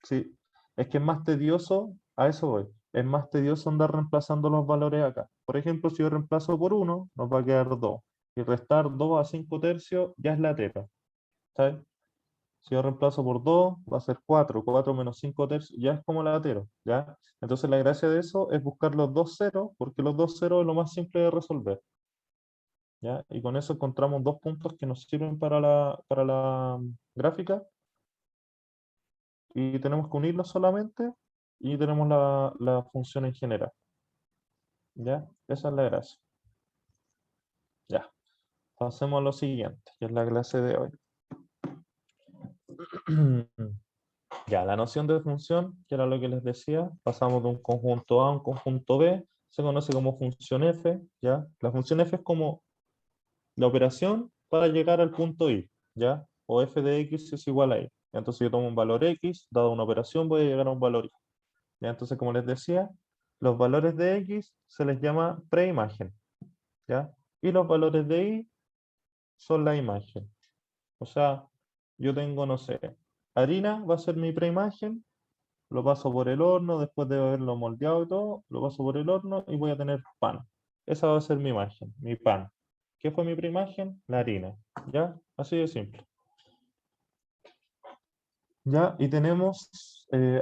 Sí, es que es más tedioso, a eso voy, es más tedioso andar reemplazando los valores acá. Por ejemplo, si yo reemplazo por 1, nos va a quedar 2. Y restar 2 a 5 tercios ya es latero, ¿sabes? Si yo reemplazo por 2, va a ser 4. 4 menos 5 tercios, ya es como latero, ¿ya? Entonces la gracia de eso es buscar los dos ceros, porque los dos ceros es lo más simple de resolver, ¿ya? Y con eso encontramos dos puntos que nos sirven para la gráfica, y tenemos que unirlos solamente, y tenemos la función en general, ¿ya? Esa es la gracia. Ya, pasemos a lo siguiente, que es la clase de hoy. Ya, la noción de función, que era lo que les decía, pasamos de un conjunto A a un conjunto B, se conoce como función f, ¿ya? La función f es como la operación para llegar al punto i, ¿ya? O f de x es igual a y. Entonces yo tomo un valor x, dado una operación voy a llegar a un valor y. ¿Ya? Entonces, como les decía, los valores de x se les llama preimagen, ¿ya? Y los valores de y son la imagen. O sea, yo tengo, no sé, harina va a ser mi preimagen, lo paso por el horno, después de haberlo moldeado y todo, lo paso por el horno y voy a tener pan. Esa va a ser mi imagen, mi pan. ¿Qué fue mi preimagen? La harina. ¿Ya? Así de simple. ¿Ya? Y tenemos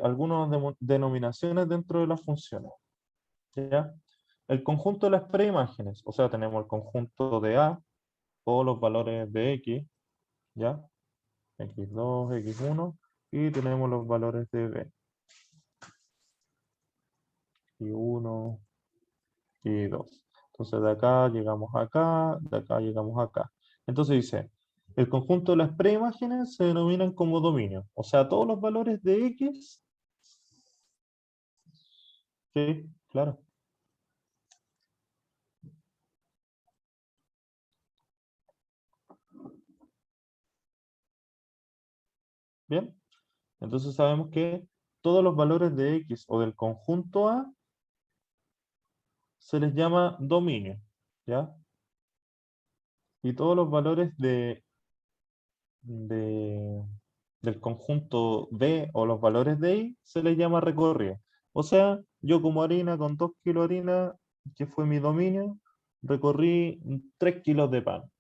algunas denominaciones dentro de las funciones. ¿Ya? El conjunto de las preimágenes, o sea, tenemos el conjunto de A, todos los valores de X, ¿ya? X2, X1, y tenemos los valores de B. Y1, y 2. Entonces de acá llegamos acá, de acá llegamos acá. Entonces dice, el conjunto de las preimágenes se denominan como dominio. O sea, todos los valores de X, sí, claro. Bien, entonces sabemos que todos los valores de X o del conjunto A se les llama dominio, ¿ya? Y todos los valores de, del conjunto B o los valores de I se les llama recorrido. O sea, yo como harina con 2 kilos de harina, que fue mi dominio, recorrí 3 kilos de pan.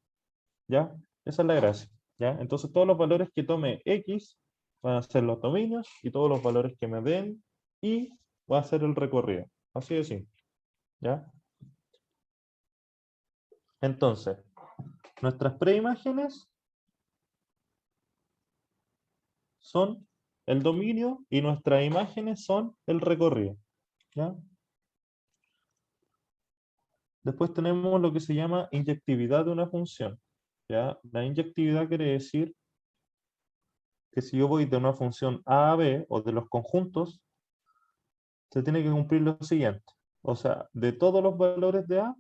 ¿Ya? Esa es la gracia. ¿Ya? Entonces todos los valores que tome X van a ser los dominios y todos los valores que me den Y va a ser el recorrido. Así de simple. ¿Ya? Entonces, nuestras preimágenes son el dominio y nuestras imágenes son el recorrido. ¿Ya? Después tenemos lo que se llama inyectividad de una función. ¿Ya? La inyectividad quiere decir que si yo voy de una función A a B o de los conjuntos, se tiene que cumplir lo siguiente. O sea, de todos los valores de A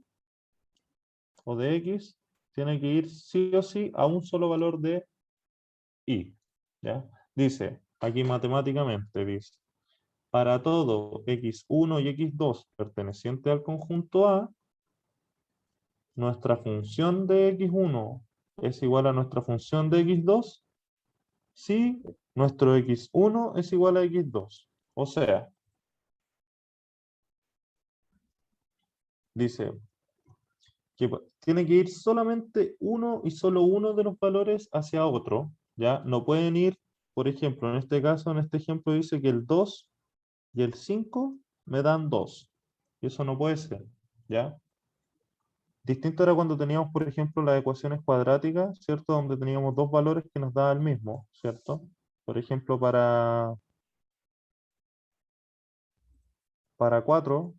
o de X, tiene que ir sí o sí a un solo valor de Y. ¿Ya? Dice, aquí matemáticamente dice, para todo x1 y x2 perteneciente al conjunto A, nuestra función de x1 es igual a nuestra función de x2 si nuestro x1 es igual a x2. O sea, dice que tiene que ir solamente uno y solo uno de los valores hacia otro, ¿ya? No pueden ir, por ejemplo, en este caso, en este ejemplo dice que el 2 y el 5 me dan 2. Y eso no puede ser, ¿ya? Distinto era cuando teníamos, por ejemplo, las ecuaciones cuadráticas, ¿cierto? Donde teníamos dos valores que nos daban el mismo, ¿cierto? Por ejemplo, para 4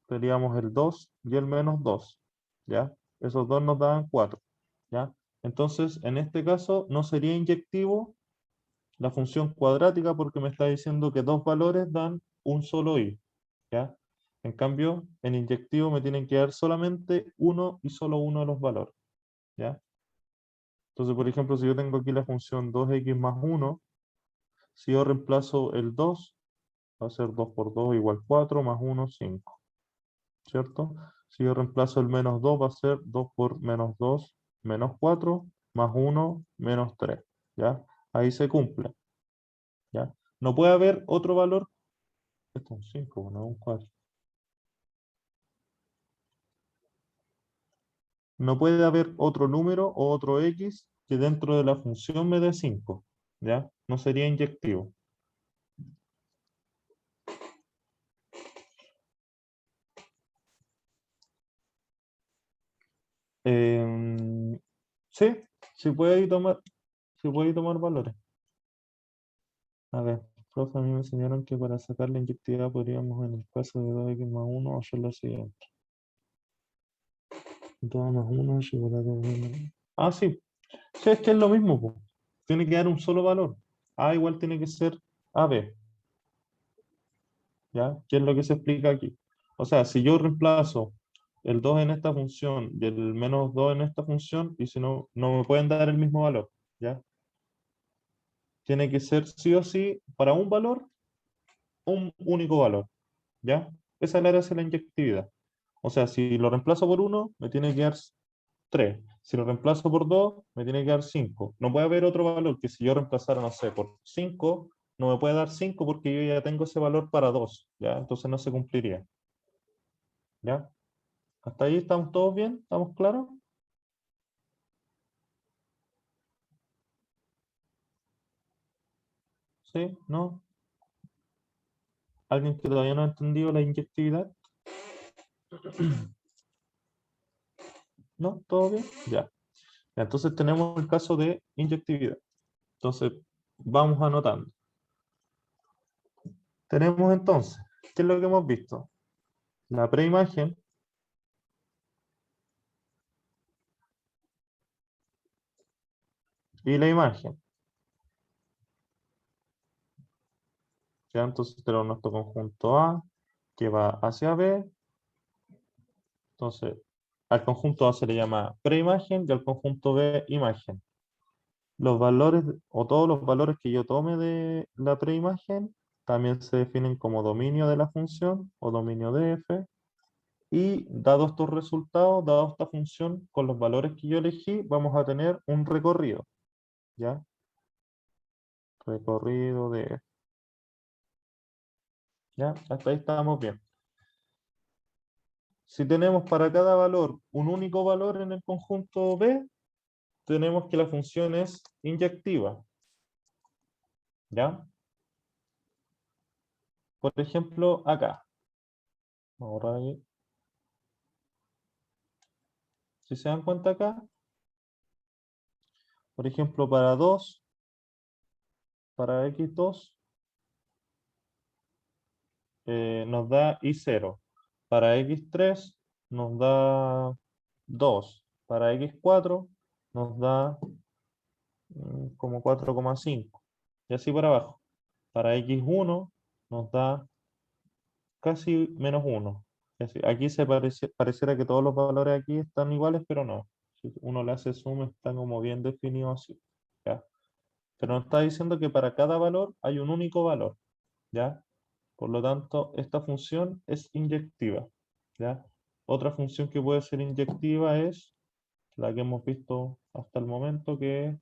teníamos el 2 y el menos 2, ¿ya? Esos dos nos daban 4, ¿ya? Entonces, en este caso, no sería inyectivo la función cuadrática porque me está diciendo que dos valores dan un solo i, ¿ya? En cambio, en inyectivo me tienen que dar solamente uno y solo uno de los valores, ¿ya? Entonces, por ejemplo, si yo tengo aquí la función 2x más 1, si yo reemplazo el 2, va a ser 2 por 2 igual 4, más 1, 5, ¿cierto? Si yo reemplazo el menos 2, va a ser 2 por menos 2, menos 4, más 1, menos 3, ¿ya? Ahí se cumple, ¿ya? No puede haber otro valor, esto es un 5, no es un 4. No puede haber otro número o otro x que dentro de la función me dé 5, ¿ya? No sería inyectivo. Em, sí, sí puede tomar valores. A ver, profe, a mí me enseñaron que para sacar la inyectividad podríamos, en el caso de 2x más 1, hacer lo siguiente. 2 más 1 es igual a 2 menos 1. Ah, sí. Sí, es que es lo mismo, po. Tiene que dar un solo valor. A igual tiene que ser AB, ¿ya? ¿Qué es lo que se explica aquí? O sea, si yo reemplazo el 2 en esta función y el menos 2 en esta función, y si no, no me pueden dar el mismo valor, ¿ya? Tiene que ser sí o sí, para un valor, un único valor, ¿ya? Esa es la gracia de la inyectividad. O sea, si lo reemplazo por 1, me tiene que dar 3. Si lo reemplazo por 2, me tiene que dar 5. No puede haber otro valor que si yo reemplazara, no sé, por 5, no me puede dar 5 porque yo ya tengo ese valor para 2, ¿ya? Entonces no se cumpliría, ¿ya? ¿Hasta ahí estamos todos bien? ¿Estamos claros? ¿Sí? ¿No? ¿Alguien que todavía no ha entendido la inyectividad? ¿No? ¿Todo bien? Ya. Entonces tenemos el caso de inyectividad. Entonces, vamos anotando. Tenemos entonces, ¿qué es lo que hemos visto? La preimagen y la imagen. ¿Ya? Entonces tenemos nuestro conjunto A que va hacia B. Entonces, al conjunto A se le llama preimagen y al conjunto B imagen. Los valores o todos los valores que yo tome de la preimagen también se definen como dominio de la función o dominio de f. Y dados estos resultados, dado esta función, con los valores que yo elegí, vamos a tener un recorrido, ¿ya? Recorrido de f, ¿ya? Hasta ahí estamos bien. Si tenemos para cada valor un único valor en el conjunto B, tenemos que la función es inyectiva, ¿ya? Por ejemplo, acá. Vamos a borrar aquí. Si se dan cuenta acá, por ejemplo, para 2, para x2, nos da i0. Para x3 nos da 2. Para x4 nos da como 4,5. Y así para abajo. Para x1 nos da casi menos 1. Aquí pareciera que todos los valores aquí están iguales, pero no. Si uno le hace zoom, está como bien definido así, ¿ya? Pero nos está diciendo que para cada valor hay un único valor, ¿ya? Por lo tanto, esta función es inyectiva, ¿ya? Otra función que puede ser inyectiva es la que hemos visto hasta el momento, que es,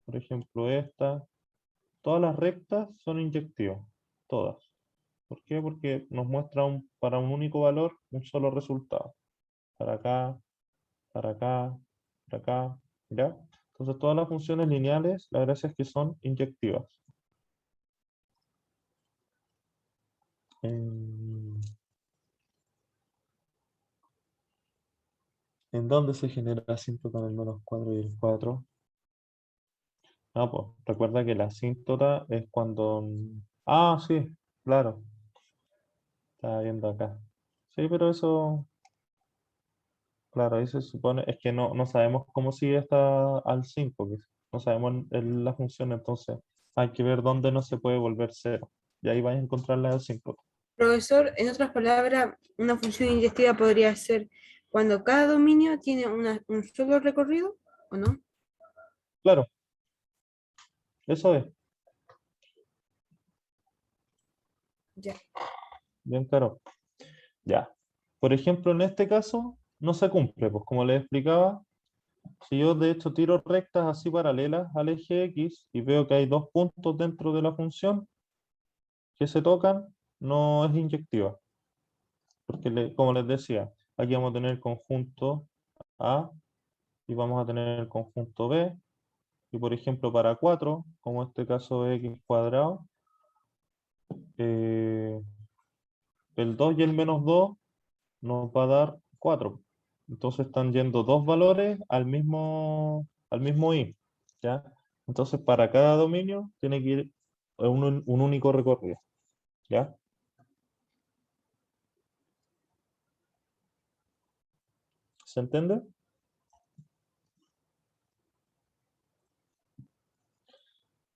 por ejemplo, esta. Todas las rectas son inyectivas, todas. ¿Por qué? Porque nos muestra para un único valor un solo resultado. Para acá, para acá, para acá, ¿ya? Entonces todas las funciones lineales, la gracia es que son inyectivas. ¿En dónde se genera asíntota en el -4 y el 4? No, pues recuerda que la asíntota es cuando... Ah, sí, claro, estaba viendo acá. Sí, pero eso, claro, ahí se supone, es que no sabemos cómo sigue hasta al 5, que no sabemos la función, entonces hay que ver dónde no se puede volver cero. Y ahí vais a encontrar la asíntota. Profesor, en otras palabras, una función inyectiva podría ser cuando cada dominio tiene un solo recorrido, ¿o no? Claro, eso es, Ya. bien claro. Ya. Por ejemplo, en este caso no se cumple, pues como les explicaba, si yo de hecho tiro rectas así paralelas al eje X y veo que hay dos puntos dentro de la función que se tocan, no es inyectiva. Porque como les decía, aquí vamos a tener el conjunto A y vamos a tener el conjunto B. Y por ejemplo, para 4, como este caso es x cuadrado, eh, el 2 y el -2 nos va a dar 4. Entonces están yendo dos valores al mismo i, ¿ya? Entonces para cada dominio tiene que ir un único recorrido, ¿ya? ¿Se entiende?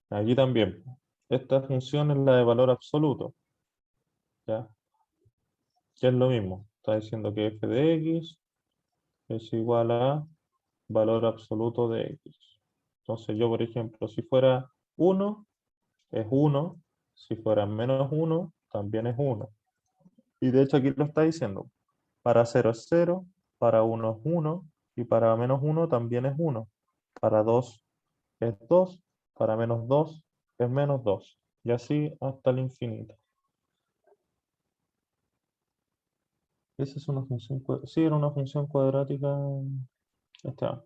Aquí también. Esta función es la de valor absoluto, ¿ya? Que es lo mismo. Está diciendo que f de x es igual a valor absoluto de x. Entonces yo, por ejemplo, si fuera 1, es 1. Si fuera -1, también es 1. Y de hecho aquí lo está diciendo. Para 0 es 0, para 1 es 1, y para -1 también es 1. Para 2 es 2, para -2 es -2. Y así hasta el infinito. Esa es una función, sí, era una función cuadrática, Esteban.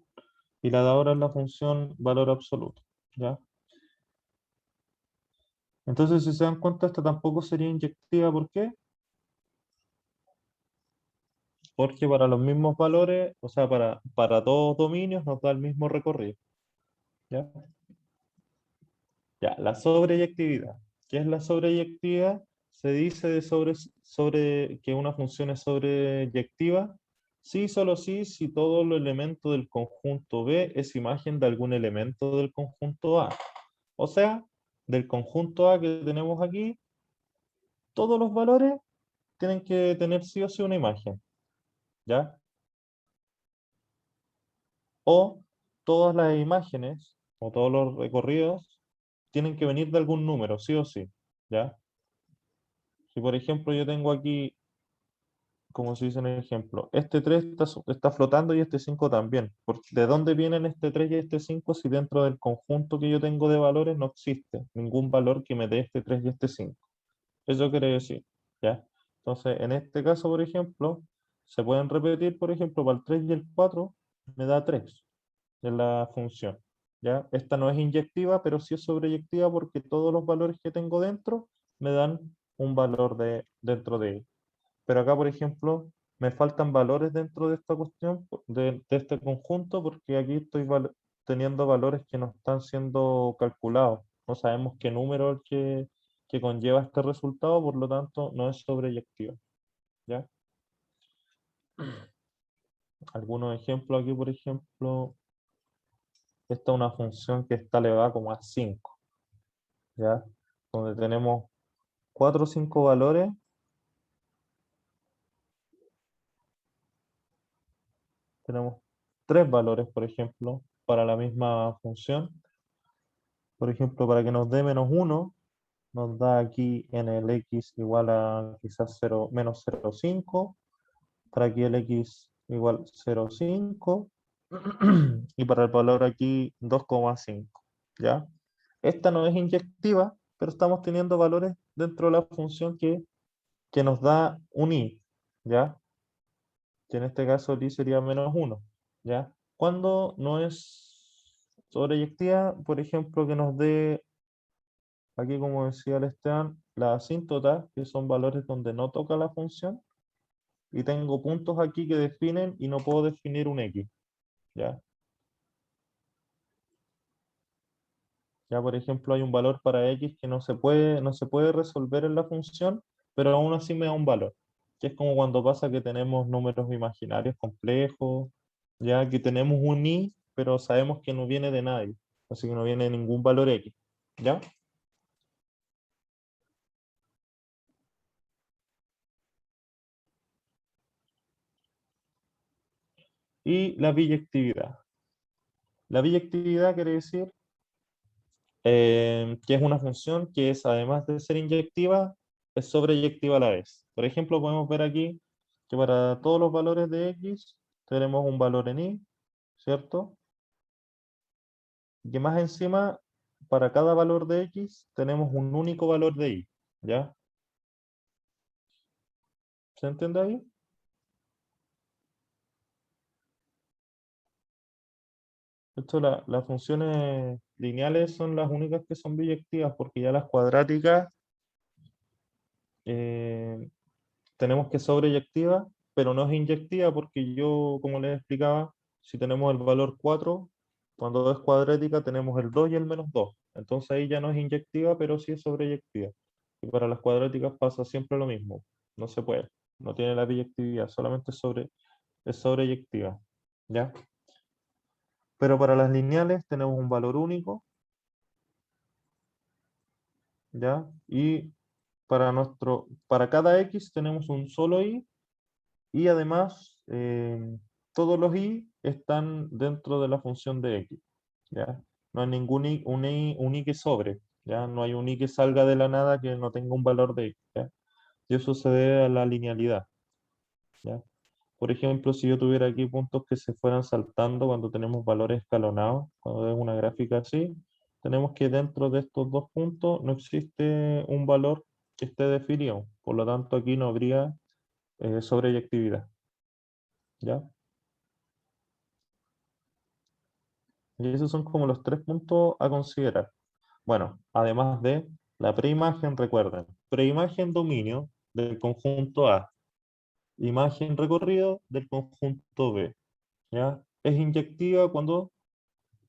Y la de ahora es la función valor absoluto, ¿ya? Entonces, si se dan cuenta, esta tampoco sería inyectiva. ¿Por qué? Porque para los mismos valores, o sea, para todos dominios nos da el mismo recorrido, ¿ya? Ya, la sobreyectividad. ¿Qué es la sobreyectividad? Se dice sobre que una función es sobreyectiva sí, solo sí, si todo el elemento del conjunto B es imagen de algún elemento del conjunto A. O sea, del conjunto A que tenemos aquí, todos los valores tienen que tener sí o sí una imagen, ¿ya? O todas las imágenes o todos los recorridos tienen que venir de algún número, sí o sí, ¿ya? Si por ejemplo yo tengo aquí, como se dice en el ejemplo, este 3 está flotando y este 5 también. ¿De dónde vienen este 3 y este 5 si dentro del conjunto que yo tengo de valores no existe ningún valor que me dé este 3 y este 5? Eso quiere decir, ¿ya? Entonces, en este caso, por ejemplo, se pueden repetir, por ejemplo, para el 3 y el 4 me da 3 en la función, ¿ya? Esta no es inyectiva, pero sí es sobreyectiva porque todos los valores que tengo dentro me dan un valor dentro de él. Pero acá, por ejemplo, me faltan valores dentro de esta cuestión, de este conjunto, porque aquí estoy teniendo valores que no están siendo calculados. No sabemos qué número es el que conlleva este resultado, por lo tanto, no es sobreyectiva, ¿ya? Algunos ejemplos aquí, por ejemplo, esta es una función que está elevada como a 5, ¿ya? Donde tenemos 4 o 5 valores. Tenemos 3 valores, por ejemplo, para la misma función. Por ejemplo, para que nos dé -1, nos da aquí en el x igual a quizás 0, -0,5. para aquí el x igual 0,5 y para el valor aquí 2,5, ¿ya? Esta no es inyectiva, pero estamos teniendo valores dentro de la función que nos da un i, ¿ya? Que en este caso el i sería -1, ¿ya? Cuando no es sobreyectiva, por ejemplo, que nos dé, aquí como decía el Esteban, la asíntota, que son valores donde no toca la función, y tengo puntos aquí que definen y no puedo definir un x, ¿ya? Ya, por ejemplo, hay un valor para x que no se puede resolver en la función, pero aún así me da un valor, que es como cuando pasa que tenemos números imaginarios complejos, ya que tenemos un i, pero sabemos que no viene de nadie, así que no viene ningún valor x, ¿ya? Y la biyectividad. La biyectividad quiere decir que es una función que es, además de ser inyectiva, es sobreyectiva a la vez. Por ejemplo, podemos ver aquí que para todos los valores de x tenemos un valor en y, ¿cierto? Y que más encima, para cada valor de x tenemos un único valor de y, ¿ya? ¿Se entiende ahí? Esto, las funciones lineales son las únicas que son biyectivas, porque ya las cuadráticas eh, tenemos que sobreyectiva, pero no es inyectiva porque yo, como les explicaba, si tenemos el valor 4, cuando es cuadrática tenemos el 2 y el -2. Entonces ahí ya no es inyectiva, pero sí es sobreyectiva. Y para las cuadráticas pasa siempre lo mismo. No se puede. No tiene la biyectividad, solamente es sobreyectiva. ¿Ya? Pero para las lineales tenemos un valor único, ¿ya? Y para cada x tenemos un solo y. Y además, todos los i están dentro de la función de x, ¿ya? No hay ningún i, un i que sobre, ¿ya? No hay un i que salga de la nada que no tenga un valor de x, ¿ya? Y eso se debe a la linealidad, ¿ya? Por ejemplo, si yo tuviera aquí puntos que se fueran saltando cuando tenemos valores escalonados, cuando es una gráfica así, tenemos que dentro de estos dos puntos no existe un valor que esté definido, por lo tanto aquí no habría sobreyectividad, ¿ya? Y esos son como los tres puntos a considerar. Bueno, además de la preimagen, recuerden, preimagen dominio del conjunto A, imagen recorrido del conjunto B, ¿ya? Es inyectiva cuando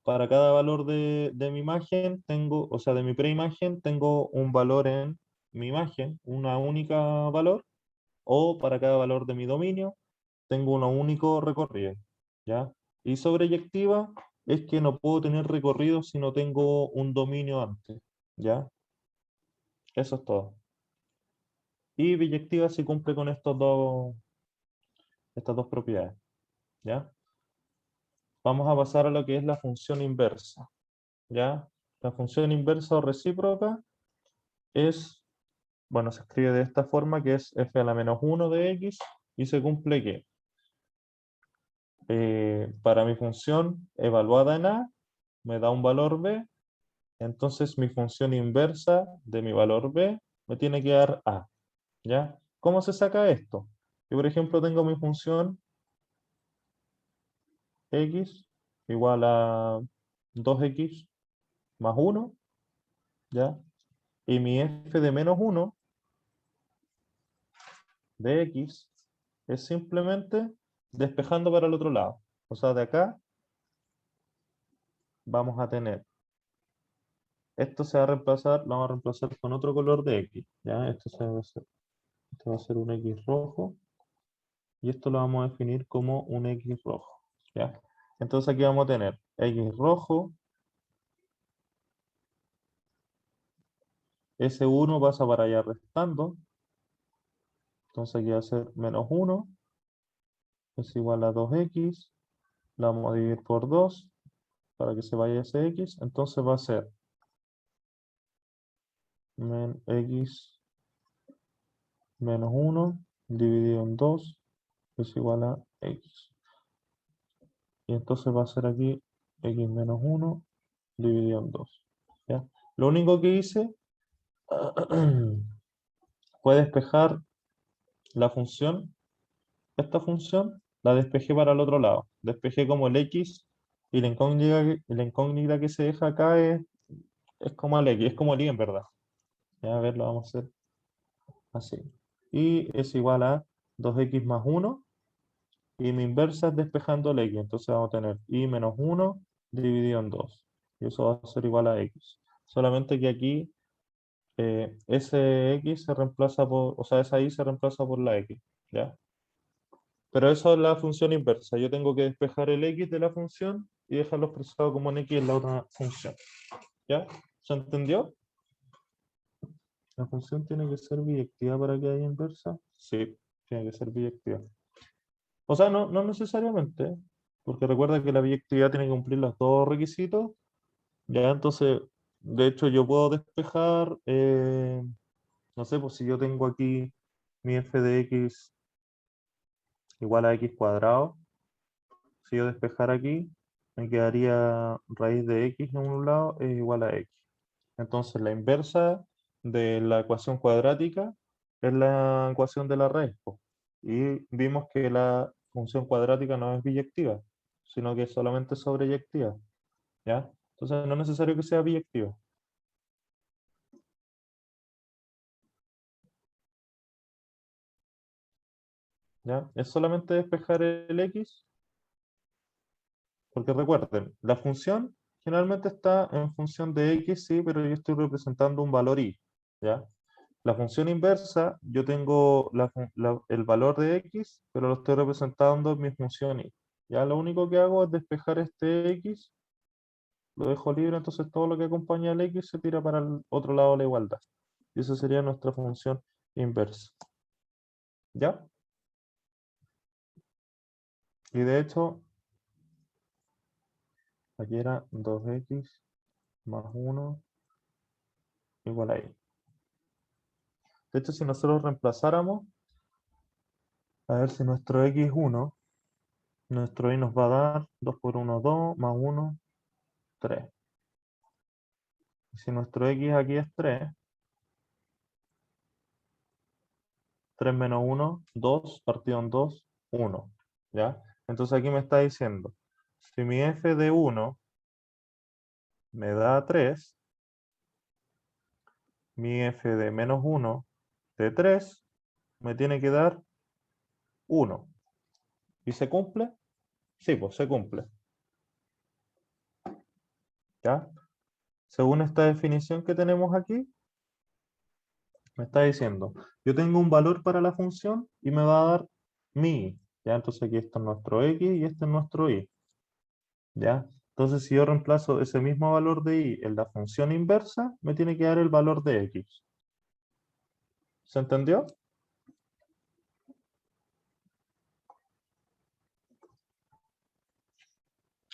para cada valor de mi imagen tengo, o sea, de mi preimagen tengo un valor en mi imagen, una única valor, o para cada valor de mi dominio tengo un único recorrido, ¿ya? Y sobreyectiva es que no puedo tener recorrido si no tengo un dominio antes, ¿ya? Eso es todo. Y biyectiva si cumple con estas dos propiedades, ¿ya? Vamos a pasar a lo que es la función inversa, ¿ya? La función inversa o recíproca es, bueno, se escribe de esta forma, que es f a la menos 1 de x, y se cumple que para mi función evaluada en a, me da un valor b, entonces mi función inversa de mi valor b me tiene que dar a, ¿ya? ¿Cómo se saca esto? Yo, por ejemplo, tengo mi función x igual a 2x más 1, ¿ya? Y mi f de menos 1 de x es simplemente despejando para el otro lado. O sea, de acá vamos a tener, esto se va a reemplazar, lo vamos a reemplazar con otro color de x, ¿ya? Esto va a ser un x rojo, y esto lo vamos a definir como un x rojo, ¿ya? Entonces aquí vamos a tener x rojo, S1 pasa para allá restando, entonces aquí va a ser menos 1, es igual a 2x, la vamos a dividir por 2 para que se vaya ese x, entonces va a ser x menos 1 dividido en 2 es igual a x. Y entonces va a ser aquí x menos 1 dividido en 2. ¿Ya? Lo único que hice fue despejar la función, esta función, la despejé para el otro lado. Despejé como el x y la incógnita que se deja acá es como el x, es como el y en verdad. Ya, a ver, lo vamos a hacer así. Y es igual a 2x más 1 y mi inversa es despejando el x. Entonces vamos a tener y menos 1 dividido en 2. Y eso va a ser igual a x. Solamente que aquí ese x se reemplaza por, o sea, esa y se reemplaza por la x, ¿ya? Pero eso es la función inversa. Yo tengo que despejar el x de la función y dejarlo expresado como en x en la otra función, ¿ya? ¿Se entendió? ¿La función tiene que ser biyectiva para que haya inversa? Sí, tiene que ser biyectiva. O sea, no necesariamente, porque recuerda que la biyectividad tiene que cumplir los dos requisitos, ¿ya? Entonces, de hecho, yo puedo despejar, no sé, pues si yo tengo aquí mi f de x igual a x cuadrado, si yo despejara aquí, me quedaría raíz de x en un lado es igual a x. Entonces, la inversa de la ecuación cuadrática es la ecuación de la raíz, po. Y vimos que la función cuadrática no es biyectiva, sino que es solamente sobreyectiva, ¿ya? Entonces, no es necesario que sea biyectiva. ¿Ya? Es solamente despejar el x, porque recuerden, la función generalmente está en función de x, sí, pero yo estoy representando un valor y, ¿ya? La función inversa, yo tengo el valor de x, pero lo estoy representando en mi función y. Ya lo único que hago es despejar este x, lo dejo libre, entonces todo lo que acompaña al x se tira para el otro lado de la igualdad. Y esa sería nuestra función inversa. ¿Ya? Y de hecho, aquí era 2x más 1 igual a y. De hecho, si nosotros reemplazáramos, a ver si nuestro x es 1, nuestro y nos va a dar 2 por 1, 2, más 1, 3. Y si nuestro x aquí es 3, 3 menos 1, 2, partido en 2, 1. ¿Ya? Entonces aquí me está diciendo, si mi f de 1 me da 3, mi f de menos 1 de 3 me tiene que dar 1. ¿Y se cumple? Sí, pues se cumple. ¿Ya? Según esta definición que tenemos aquí, me está diciendo, yo tengo un valor para la función y me va a dar mi y. ¿Ya? Entonces aquí está nuestro x y este es nuestro y. ¿Ya? Entonces si yo reemplazo ese mismo valor de y en la función inversa, me tiene que dar el valor de x. ¿Se entendió?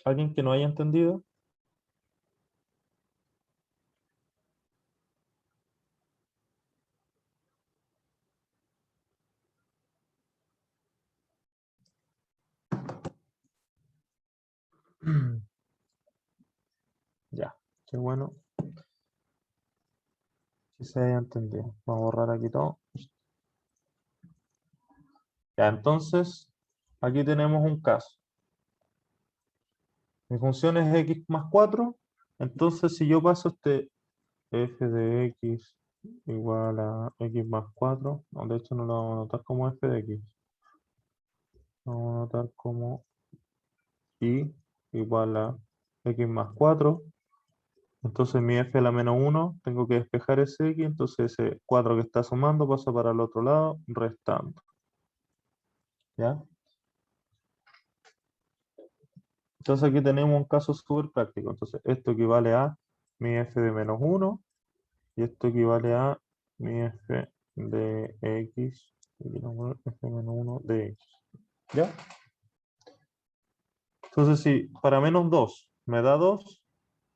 ¿Alguien que no haya entendido? Ya, qué bueno que se haya entendido. Vamos a borrar aquí todo. Ya, entonces, aquí tenemos un caso. Mi función es x más 4. Entonces, si yo paso este f de x igual a x más 4, no, de hecho no lo vamos a anotar como f de x. Lo vamos a anotar como y igual a x más 4. Entonces mi f a la menos 1, tengo que despejar ese x, entonces ese 4 que está sumando pasa para el otro lado, restando. ¿Ya? Entonces aquí tenemos un caso súper práctico. Entonces esto equivale a mi f de menos 1 y esto equivale a mi f de x, y aquí vamos a poner f menos 1 de x. ¿Ya? Entonces si para menos 2 me da 2,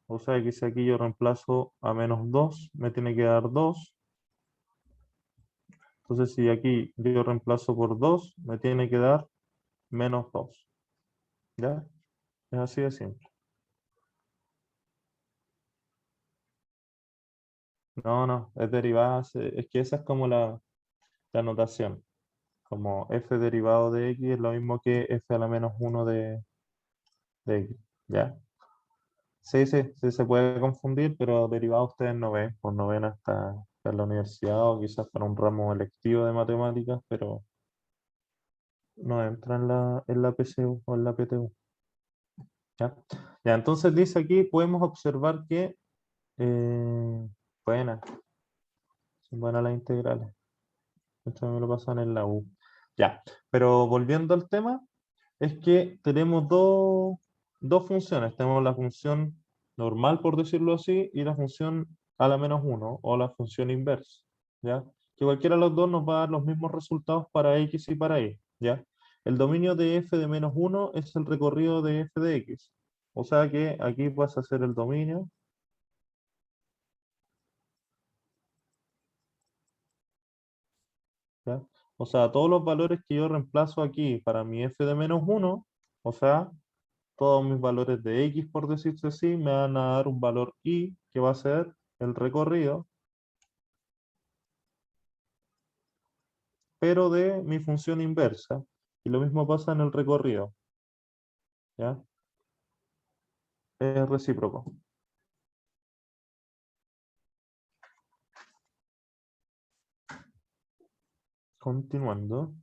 o sea que si aquí yo reemplazo a menos 2, me tiene que dar 2. Entonces si aquí yo reemplazo por 2, me tiene que dar menos 2. ¿Ya? Es así de simple. No, es derivada, es que esa es como la notación. Como f derivado de x es lo mismo que f a la menos 1 de x. ¿Ya? Sí, se puede confundir, pero derivado ustedes no ven, pues no ven hasta en la universidad o quizás para un ramo electivo de matemáticas, pero no entra en la PCU o en la PTU. ¿Ya? Ya, entonces dice aquí, podemos observar que, buenas, son buenas las integrales. Esto me lo pasan en la U. Ya, pero volviendo al tema, es que tenemos dos funciones. Tenemos la función normal, por decirlo así, y la función a la menos 1, o la función inversa. ¿Ya? Que cualquiera de los dos nos va a dar los mismos resultados para x y para y. ¿Ya? El dominio de f de menos 1 es el recorrido de f de x. O sea que aquí vas a hacer el dominio. ¿Ya? O sea, todos los valores que yo reemplazo aquí para mi f de menos 1, o sea, todos mis valores de x, por decirse así, me van a dar un valor y, que va a ser el recorrido, pero de mi función inversa. Y lo mismo pasa en el recorrido. ¿Ya? Es recíproco. Continuando.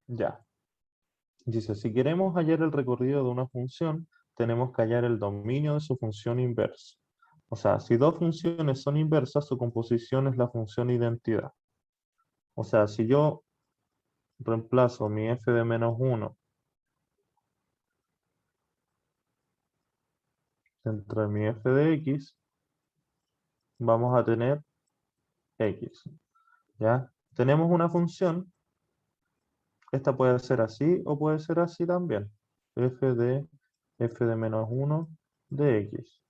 Ya. Dice, si queremos hallar el recorrido de una función, tenemos que hallar el dominio de su función inversa. O sea, si dos funciones son inversas, su composición es la función identidad. O sea, si yo reemplazo mi f de menos 1 entre mi f de x, vamos a tener x. ¿Ya? Tenemos una función, esta puede ser así o puede ser así también. f de menos 1 de x.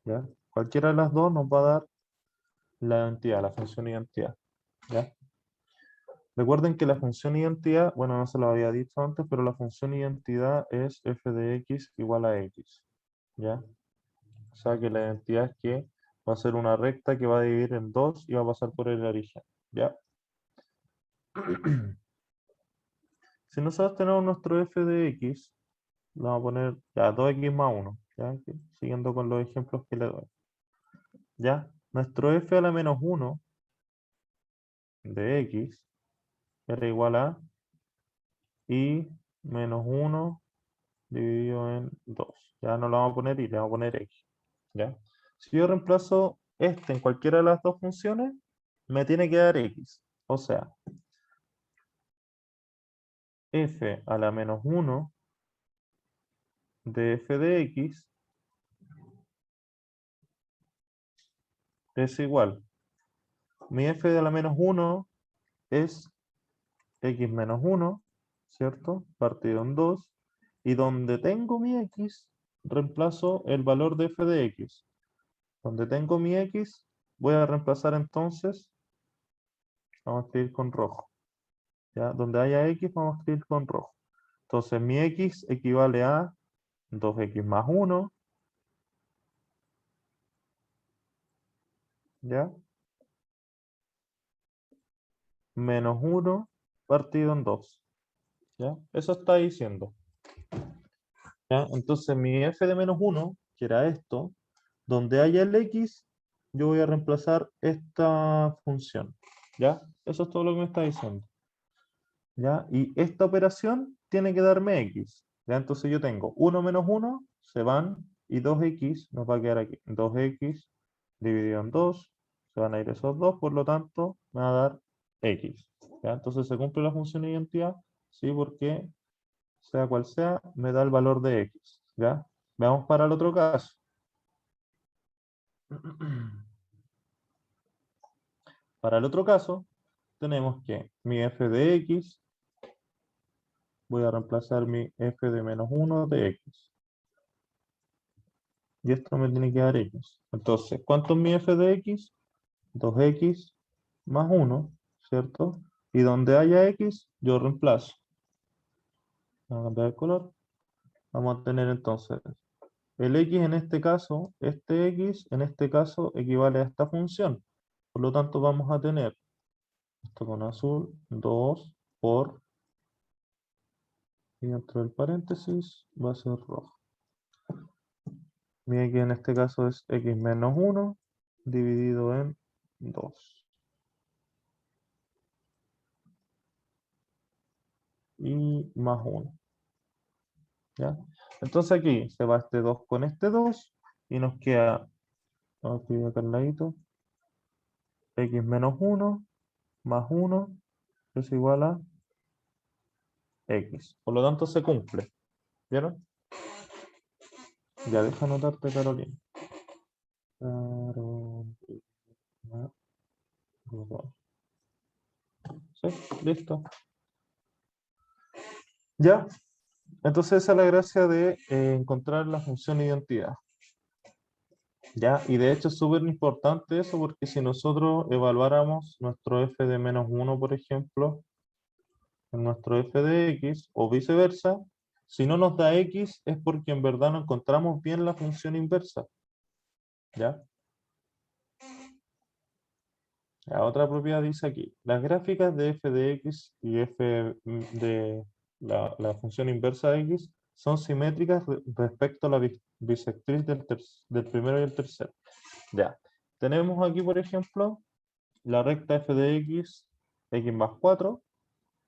¿Ya? Cualquiera de las dos nos va a dar la identidad, la función identidad. ¿Ya? Recuerden que la función identidad, bueno, no se lo había dicho antes, pero la función identidad es f de x igual a x. ¿Ya? O sea que la identidad es que va a ser una recta que va a dividir en 2 y va a pasar por el origen. ¿Ya? Si nosotros tenemos nuestro f de x, le vamos a poner ya 2x más 1, ¿ya? Siguiendo con los ejemplos que le doy. ¿Ya? Nuestro f a la menos 1 de x era igual a y menos 1 dividido en 2. Ya no lo vamos a poner y le vamos a poner x. ¿Ya? Si yo reemplazo este en cualquiera de las dos funciones, me tiene que dar x. O sea, f a la menos 1 de f de x es igual. Mi f de la menos 1 es x menos 1, ¿cierto? Partido en 2. Y donde tengo mi x, reemplazo el valor de f de x. Donde tengo mi x, voy a reemplazar entonces, vamos a escribir con rojo. ¿Ya? Donde haya x, vamos a escribir con rojo. Entonces mi x equivale a 2x más 1, ¿ya? Menos 1 partido en 2. ¿Ya? Eso está diciendo. ¿Ya? Entonces mi f de menos 1, que era esto, donde haya el x, yo voy a reemplazar esta función. ¿Ya? Eso es todo lo que me está diciendo. ¿Ya? Y esta operación tiene que darme x. ¿Ya? Entonces yo tengo 1 menos 1, se van, y 2x nos va a quedar aquí. 2x dividido en 2, se van a ir esos dos, por lo tanto me va a dar x. ¿Ya? Entonces se cumple la función de identidad, ¿sí? Porque sea cual sea, me da el valor de x. ¿Ya? Veamos para el otro caso. Para el otro caso, tenemos que mi f de x, voy a reemplazar mi f de menos 1 de x. Y esto me tiene que dar x. Entonces, ¿cuánto es mi f de x? 2x más 1, ¿cierto? Y donde haya X, yo reemplazo. Vamos a cambiar el color. Vamos a tener entonces el X en este caso, este X en este caso equivale a esta función. Por lo tanto, vamos a tener esto con azul, 2 por, y dentro del paréntesis va a ser rojo. Mi X en este caso es X menos 1 dividido en 2. Y más 1. ¿Ya? Entonces aquí se va este 2 con este 2 y nos queda, vamos a escribir acá al ladito, X menos 1 más 1 es igual a X. Por lo tanto se cumple. ¿Vieron? Ya deja anotarte, Carolina. Carolina Rodón. ¿Sí? Listo. Ya. Entonces esa es la gracia de encontrar la función identidad. Ya, y de hecho es súper importante eso porque si nosotros evaluáramos nuestro f de menos 1, por ejemplo, en nuestro f de x o viceversa, si no nos da x es porque en verdad no encontramos bien la función inversa. ¿Ya? La otra propiedad dice aquí, las gráficas de f de x y f de la función inversa de x son simétricas respecto a la bisectriz del primero y el tercero. Ya, tenemos aquí por ejemplo la recta f de x, x más 4,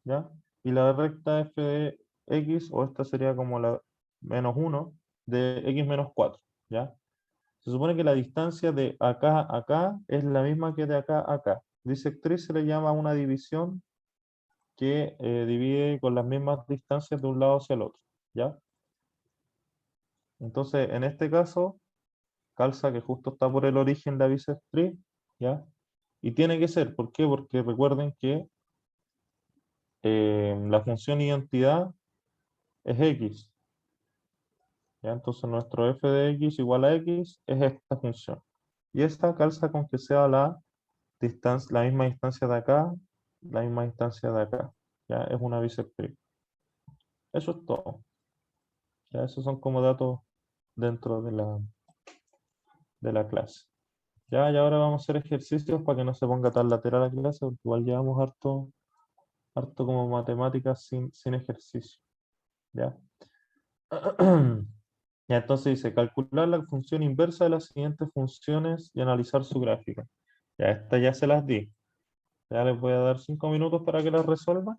¿ya? Y la recta f de x, o esta sería como la menos 1, de x menos 4, ¿ya? Se supone que la distancia de acá a acá es la misma que de acá a acá. Bisectriz se le llama una división que divide con las mismas distancias de un lado hacia el otro, ¿ya? Entonces, en este caso, calza que justo está por el origen la bisectriz, ¿ya? Y tiene que ser, ¿por qué? Porque recuerden que la función identidad es x, ¿ya? Entonces nuestro f de x igual a x es esta función. Y esta calza con que sea la misma distancia de acá, la misma distancia de acá. ¿Ya? Es una bisectriz. Eso es todo. ¿Ya? Esos son como datos dentro de la clase. ¿Ya? Y ahora vamos a hacer ejercicios para que no se ponga tan lateral la clase, porque igual llevamos harto como matemáticas sin ejercicio. ¿Ya? Ya, entonces dice, calcular la función inversa de las siguientes funciones y analizar su gráfica. Ya, esta ya se las di. Ya les voy a dar 5 minutos para que las resuelvan.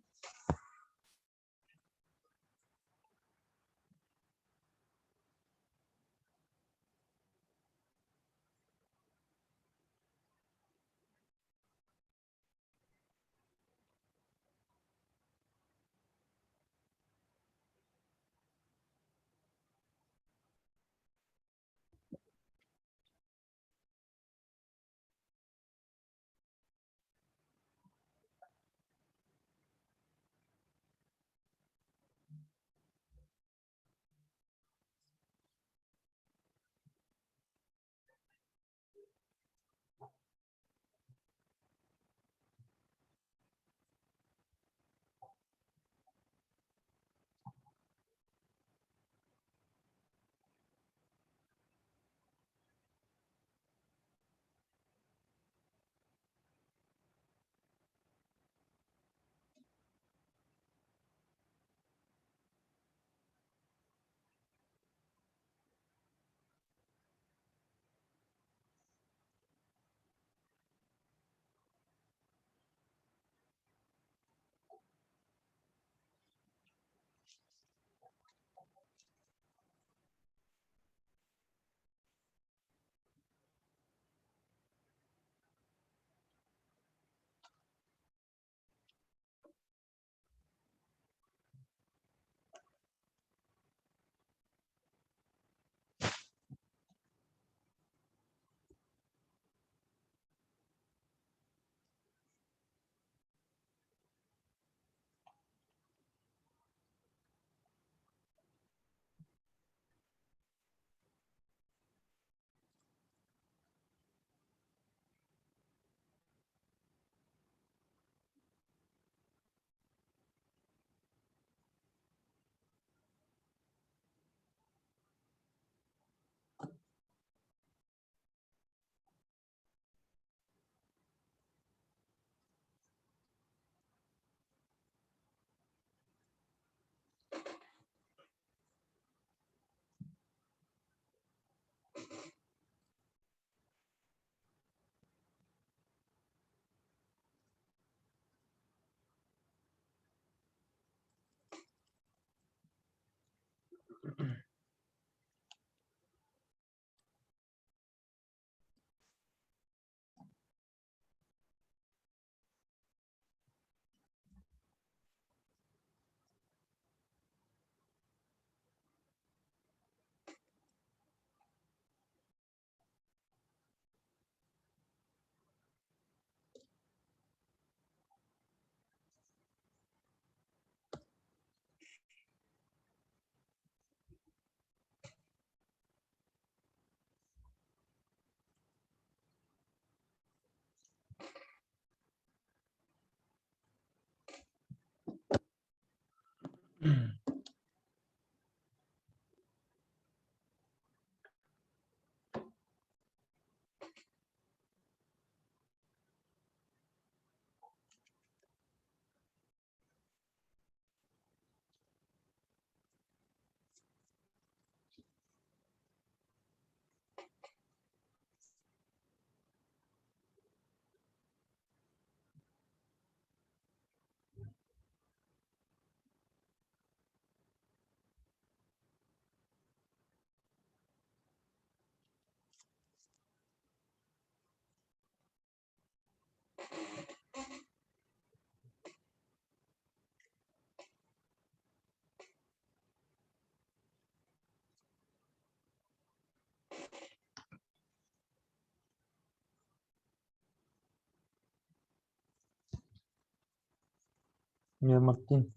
Bien, Martín.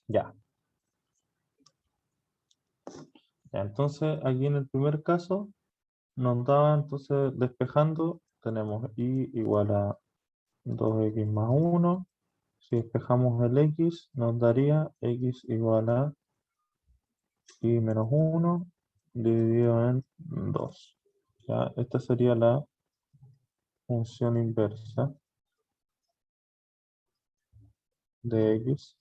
Ya. Ya, entonces, aquí en el primer caso, nos da, entonces, despejando, tenemos y igual a 2x más 1. Si despejamos el x, nos daría x igual a y menos 1 dividido en 2. Ya, esta sería la función inversa de x.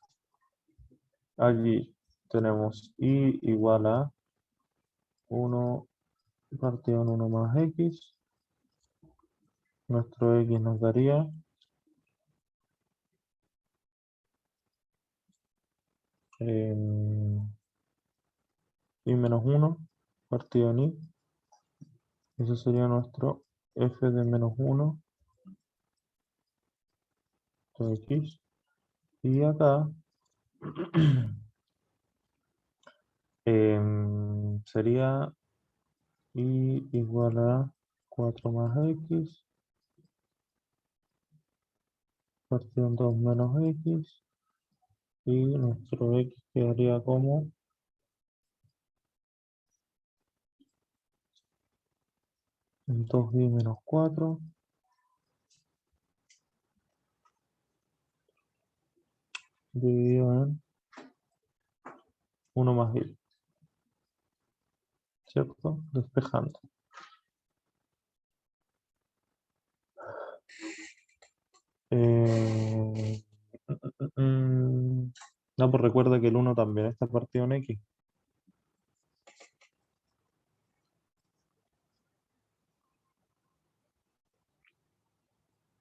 Aquí tenemos y igual a 1 partido en 1 más x. Nuestro x nos daría y menos 1 partido en y. Eso sería nuestro f de menos 1 de x. Y acá sería y igual a 4 más x partido en 2 menos x. Y nuestro x quedaría como 2y menos 4 dividido en 1 más y, ¿cierto? Despejando. No, pues recuerda que el 1 también está partido en x.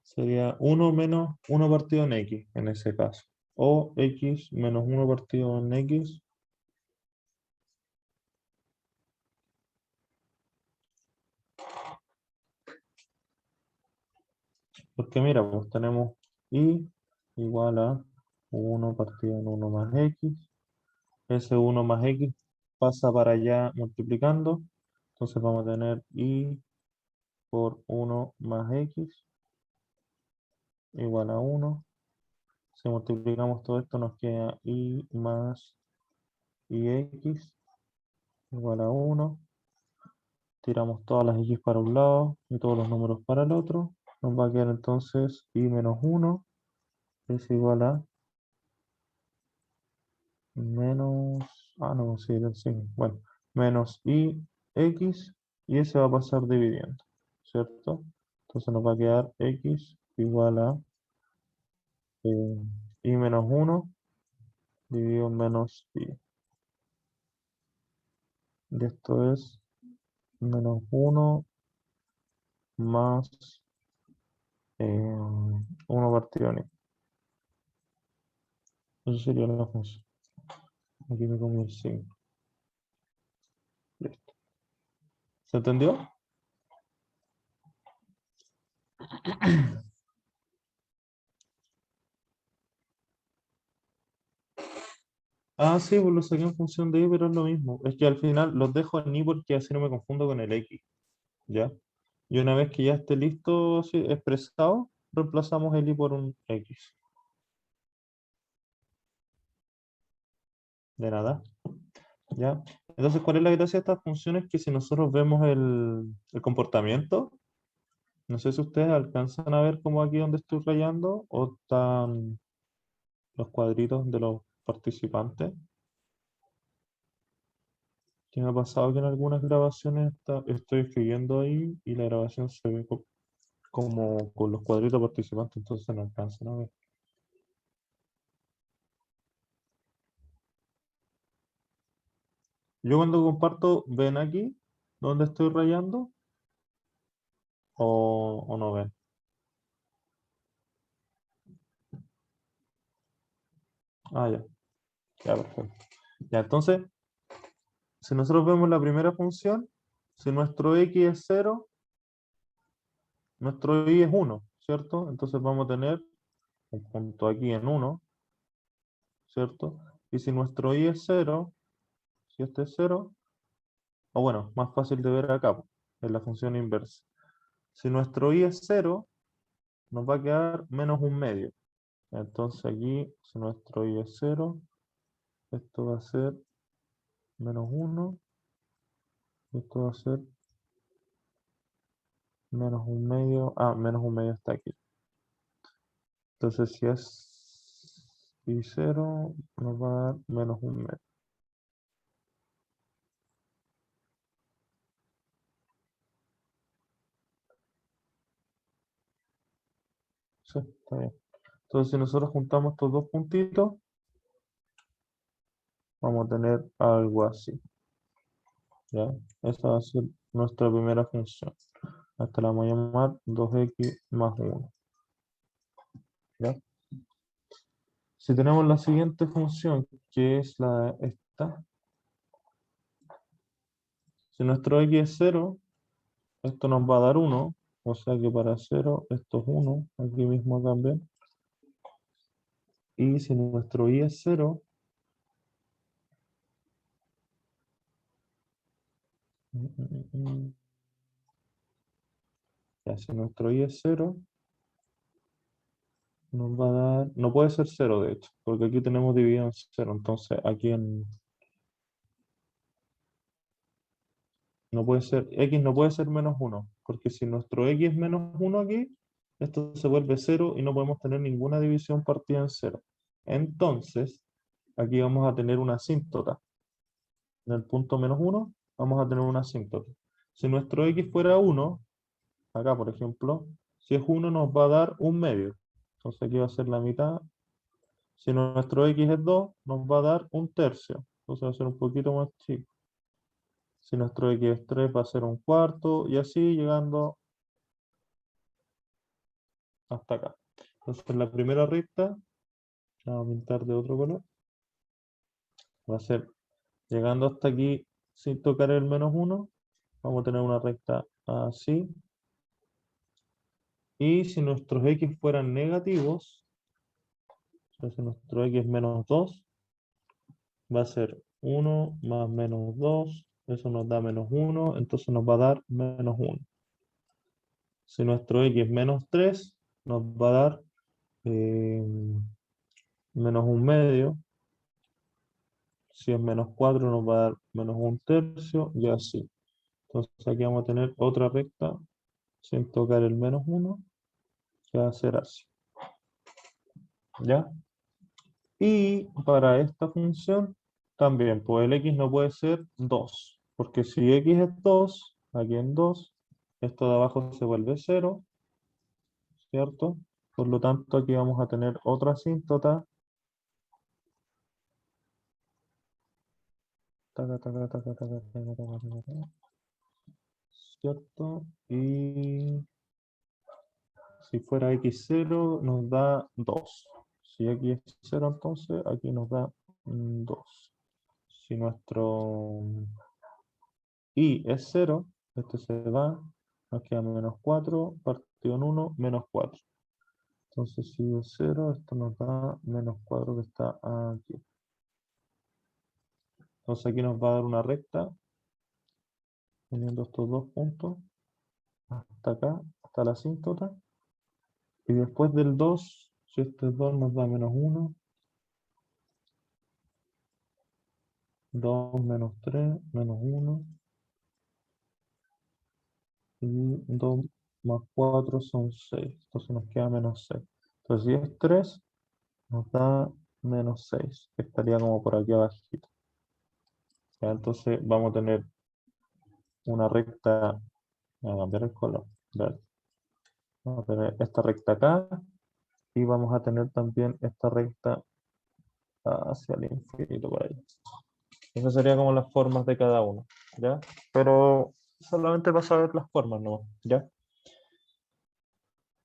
Sería 1 menos 1 partido en x en ese caso. O x menos 1 partido en x. Porque mira, pues tenemos y igual a 1 partido en 1 más x. Ese 1 más x pasa para allá multiplicando. Entonces vamos a tener y por 1 más x igual a 1. Si multiplicamos todo esto nos queda y más x igual a 1. Tiramos todas las x para un lado y todos los números para el otro. Nos va a quedar entonces y menos 1 es igual a menos Ah, no, sí, del signo. Bueno, menos i x y ese va a pasar dividiendo, ¿cierto? Entonces nos va a quedar x igual a i menos 1 dividido en menos i. Y esto es menos 1 más 1 partido en i. Eso sería la función. Aquí me comí el signo. Listo. ¿Se entendió? Ah, sí, pues lo saqué en función de y, pero es lo mismo. Es que al final los dejo en y porque así no me confundo con el x, ¿ya? Y una vez que ya esté listo, sí, expresado, reemplazamos el i por un x. De nada, ¿ya? Entonces, ¿cuál es la gracia de estas funciones? Que si nosotros vemos el comportamiento, no sé si ustedes alcanzan a ver como aquí donde estoy rayando, o están los cuadritos de los participantes. Que me ha pasado que en algunas grabaciones estoy escribiendo ahí y la grabación se ve como con los cuadritos participantes, entonces no alcanzan a ver. Yo cuando comparto, ¿ven aquí donde estoy rayando? ¿O no ven? Ah, ya, ya, perfecto. Ya, entonces, si nosotros vemos la primera función, si nuestro x es 0, nuestro y es 1, ¿cierto? Entonces vamos a tener un punto aquí en 1, ¿cierto? Y si nuestro y es 0, si este es 0, o bueno, más fácil de ver acá, po, en la función inversa. Si nuestro i es 0, nos va a quedar menos un medio. Entonces aquí, si nuestro i es 0, esto va a ser menos 1, esto va a ser menos un medio, menos un medio está aquí. Entonces si es i 0, nos va a dar menos un medio. Sí, está bien. Entonces si nosotros juntamos estos dos puntitos, vamos a tener algo así. ¿Ya? Esa va a ser nuestra primera función. Hasta la vamos a llamar 2x más 1. ¿Ya? Si tenemos la siguiente función, que es esta, si nuestro x es 0, esto nos va a dar 1, o sea que para 0 esto es 1, aquí mismo también. Y si nuestro y es 0, ya, si nuestro y es 0, nos va a dar, no puede ser 0 de hecho, porque aquí tenemos dividido en 0, entonces aquí no puede ser, x no puede ser menos 1, porque si nuestro x es menos 1 aquí, esto se vuelve 0 y no podemos tener ninguna división partida en 0. Entonces, aquí vamos a tener una asíntota. En el punto menos 1 vamos a tener una asíntota. Si nuestro x fuera 1, acá por ejemplo, si es 1 nos va a dar un medio. Entonces aquí va a ser la mitad. Si nuestro x es 2, nos va a dar un tercio. Entonces va a ser un poquito más chico. Si nuestro x es 3, va a ser un cuarto, y así llegando hasta acá. Entonces la primera recta, la vamos a pintar de otro color, va a ser llegando hasta aquí sin tocar el menos 1, vamos a tener una recta así. Y si nuestros x fueran negativos, o sea, si nuestro x es menos 2, va a ser 1 más menos 2, eso nos da menos 1, entonces nos va a dar menos 1. Si nuestro x es menos 3, nos va a dar menos un medio. Si es menos 4 nos va a dar menos un tercio y así. Entonces aquí vamos a tener otra recta sin tocar el menos 1, que va a ser así. ¿Ya? Y para esta función También, pues el x no puede ser 2, porque si x es 2, aquí en 2, esto de abajo se vuelve 0, ¿cierto? Por lo tanto, aquí vamos a tener otra asíntota. Taca, taca, taca, taca, taca, taca, taca, taca, ¿cierto? Y si fuera x0 nos da 2. Si x es 0, entonces aquí nos da 2. Si nuestro y es 0, este se va, nos queda menos 4, partido en 1, menos 4. Entonces si es 0, esto nos da menos 4 que está aquí. Entonces aquí nos va a dar una recta, uniendo estos dos puntos, hasta acá, hasta la asíntota. Y después del 2, si este es 2 nos da menos 1, 2 menos 3, menos 1, y 2 más 4 son 6. Entonces nos queda menos 6. Entonces si es 3, nos da menos 6, que estaría como por aquí abajito. Ya, entonces vamos a tener una recta, voy a cambiar el color, verde. Vamos a tener esta recta acá, y vamos a tener también esta recta hacia el infinito por ahí. Esas serían como las formas de cada uno, ¿ya? Pero solamente para saber las formas, ¿no? ¿Ya?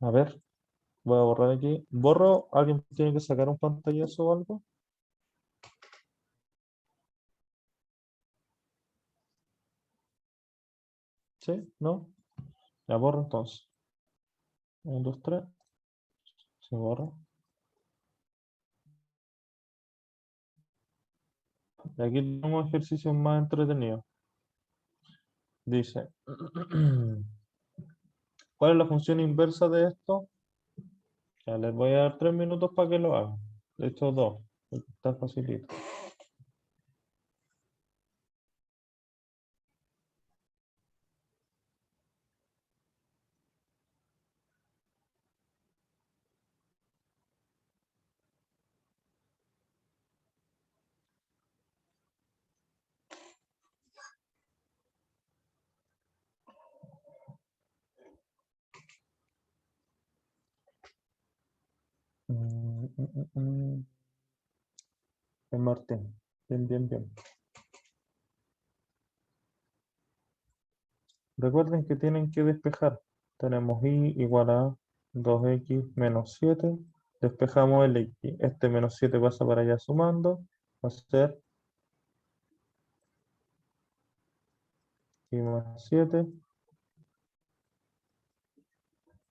A ver, voy a borrar aquí. ¿Borro? ¿Alguien tiene que sacar un pantallazo o algo? ¿Sí? ¿No? Ya borro entonces. 1, 2, 3. Se borra. Y aquí tenemos ejercicios más entretenidos. Dice, ¿cuál es la función inversa de esto? Ya les voy a dar 3 minutos para que lo hagan. De hecho, 2, porque está facilito. Bien, Martín. Bien, bien, bien. Recuerden que tienen que despejar. Tenemos y igual a 2x menos 7. Despejamos el x. Este menos 7 pasa para allá sumando. Va a ser y más 7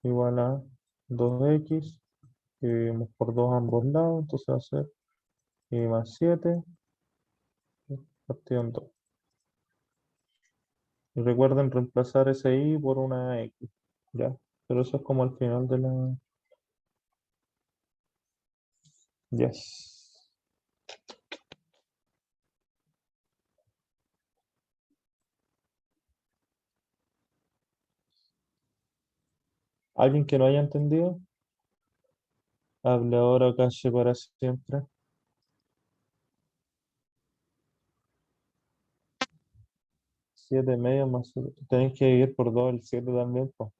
igual a 2x. Dividimos por 2 a ambos lados. Entonces va a ser y más 7 partido en 2. Y recuerden reemplazar ese y por una x. ¿Ya? Pero eso es como al final de la... Yes. ¿Alguien que no haya entendido? Hable ahora o calle para siempre. 7 medio más 7. Tenéis que dividir por 2 el 7 también, po.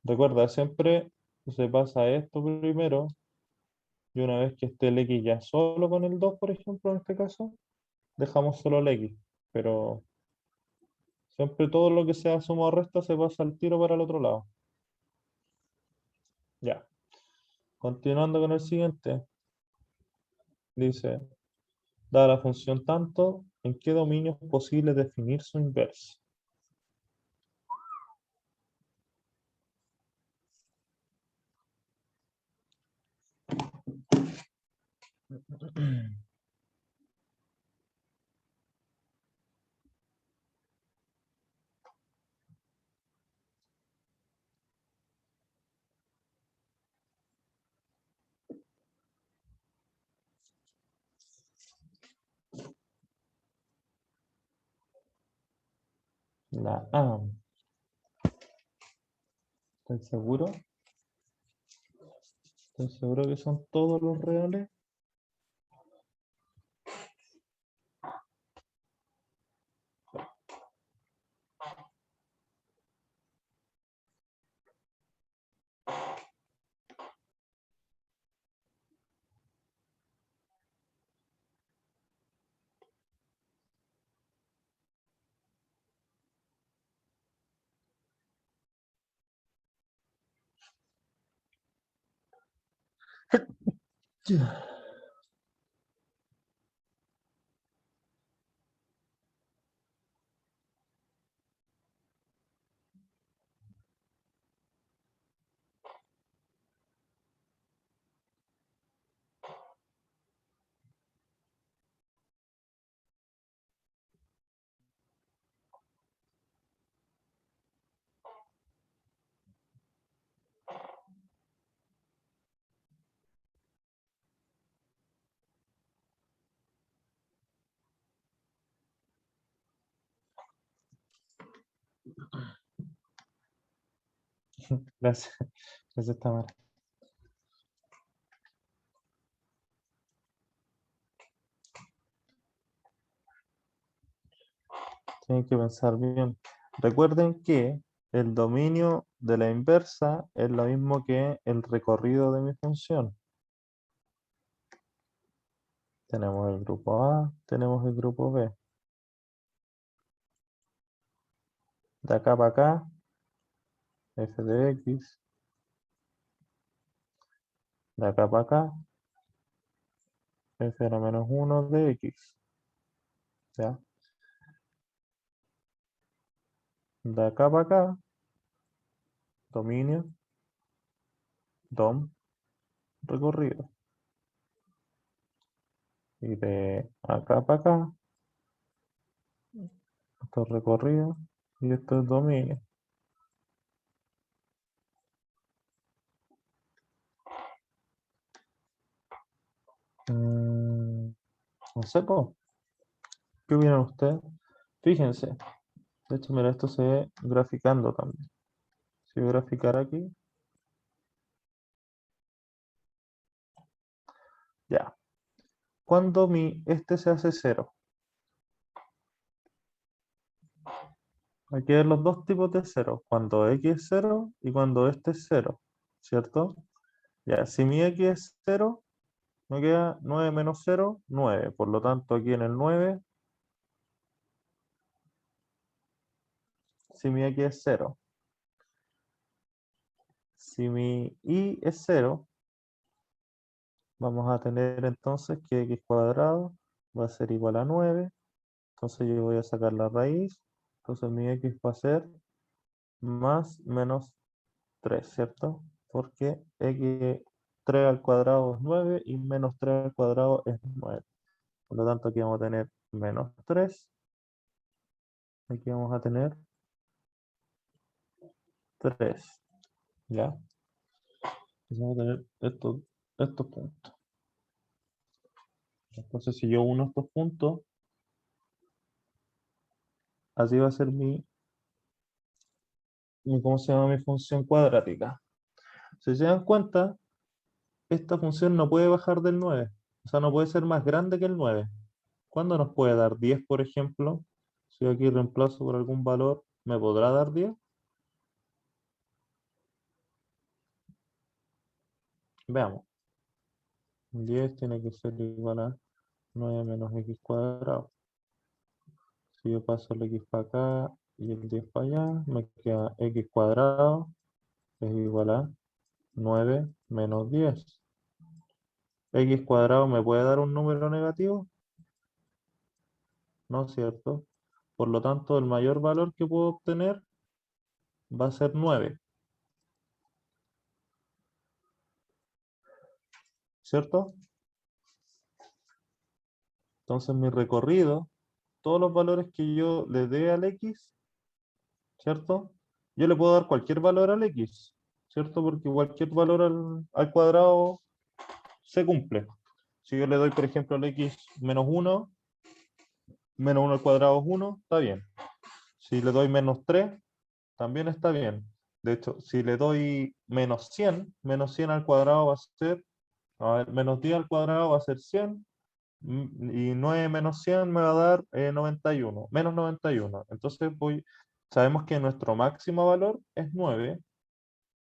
Recuerda, siempre se pasa esto primero, y una vez que esté el x ya solo con el 2, por ejemplo, en este caso, dejamos solo el x. Pero siempre todo lo que sea suma o resta se pasa al tiro para el otro lado. Ya. Continuando con el siguiente. Dice, dada la función tanto, ¿en qué dominio es posible definir su inversa? La A. ¿Estoy seguro? ¿Estoy seguro que son todos los reales? Gracias. Gracias, Tamara. Tienen que pensar bien. Recuerden que el dominio de la inversa es lo mismo que el recorrido de mi función. Tenemos el grupo A, tenemos el grupo B. De acá para acá, f de x. De acá para acá, f a la menos 1 de x. ¿Ya? De acá para acá, dominio, dom, recorrido. Y de acá para acá, esto es recorrido y esto es dominio. No sé, po. ¿Qué opinan ustedes? Fíjense. De hecho, mira, esto se ve graficando también. Si voy a graficar aquí. Ya. Cuando este se hace 0. Hay que ver los dos tipos de 0. Cuando x es 0 y cuando este es 0. ¿Cierto? Ya, si mi x es 0, me queda 9 menos 0, 9. Por lo tanto, aquí en el 9, si mi x es 0. Si mi y es 0, vamos a tener entonces que x cuadrado va a ser igual a 9. Entonces yo voy a sacar la raíz. Entonces mi x va a ser más menos 3, ¿cierto? Porque x 3 al cuadrado es 9 y menos 3 al cuadrado es 9. Por lo tanto, aquí vamos a tener menos 3. Aquí vamos a tener 3. ¿Ya? Entonces vamos a tener estos puntos. Entonces, si yo uno estos puntos, así va a ser ¿cómo se llama? Mi función cuadrática. Si se dan cuenta, esta función no puede bajar del 9. O sea, no puede ser más grande que el 9. ¿Cuándo nos puede dar 10, por ejemplo? Si yo aquí reemplazo por algún valor, ¿me podrá dar 10? Veamos. 10 tiene que ser igual a 9 menos x cuadrado. Si yo paso el x para acá y el 10 para allá, me queda x cuadrado es igual a 9 menos 10. ¿X cuadrado me puede dar un número negativo? No es cierto. Por lo tanto, el mayor valor que puedo obtener va a ser 9, ¿cierto? Entonces mi recorrido, todos los valores que yo le dé al x, ¿cierto? Yo le puedo dar cualquier valor al x, ¿cierto? Porque cualquier valor al cuadrado se cumple. Si yo le doy, por ejemplo, al x menos 1, menos 1 al cuadrado es 1, está bien. Si le doy menos 3, también está bien. De hecho, si le doy menos 100 al cuadrado va a ser, a ver, menos 10 al cuadrado va a ser 100, y 9 menos 100 me va a dar 91, menos 91. Entonces sabemos que nuestro máximo valor es 9,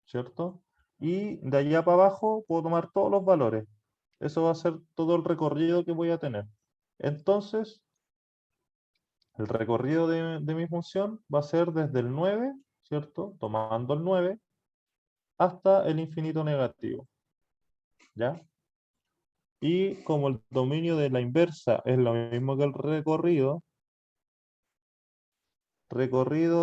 ¿cierto? Y de allá para abajo puedo tomar todos los valores. Eso va a ser todo el recorrido que voy a tener. Entonces, el recorrido de mi función va a ser desde el 9, ¿cierto? Tomando el 9 hasta el infinito negativo. ¿ya? Y como el dominio de la inversa es lo mismo que el recorrido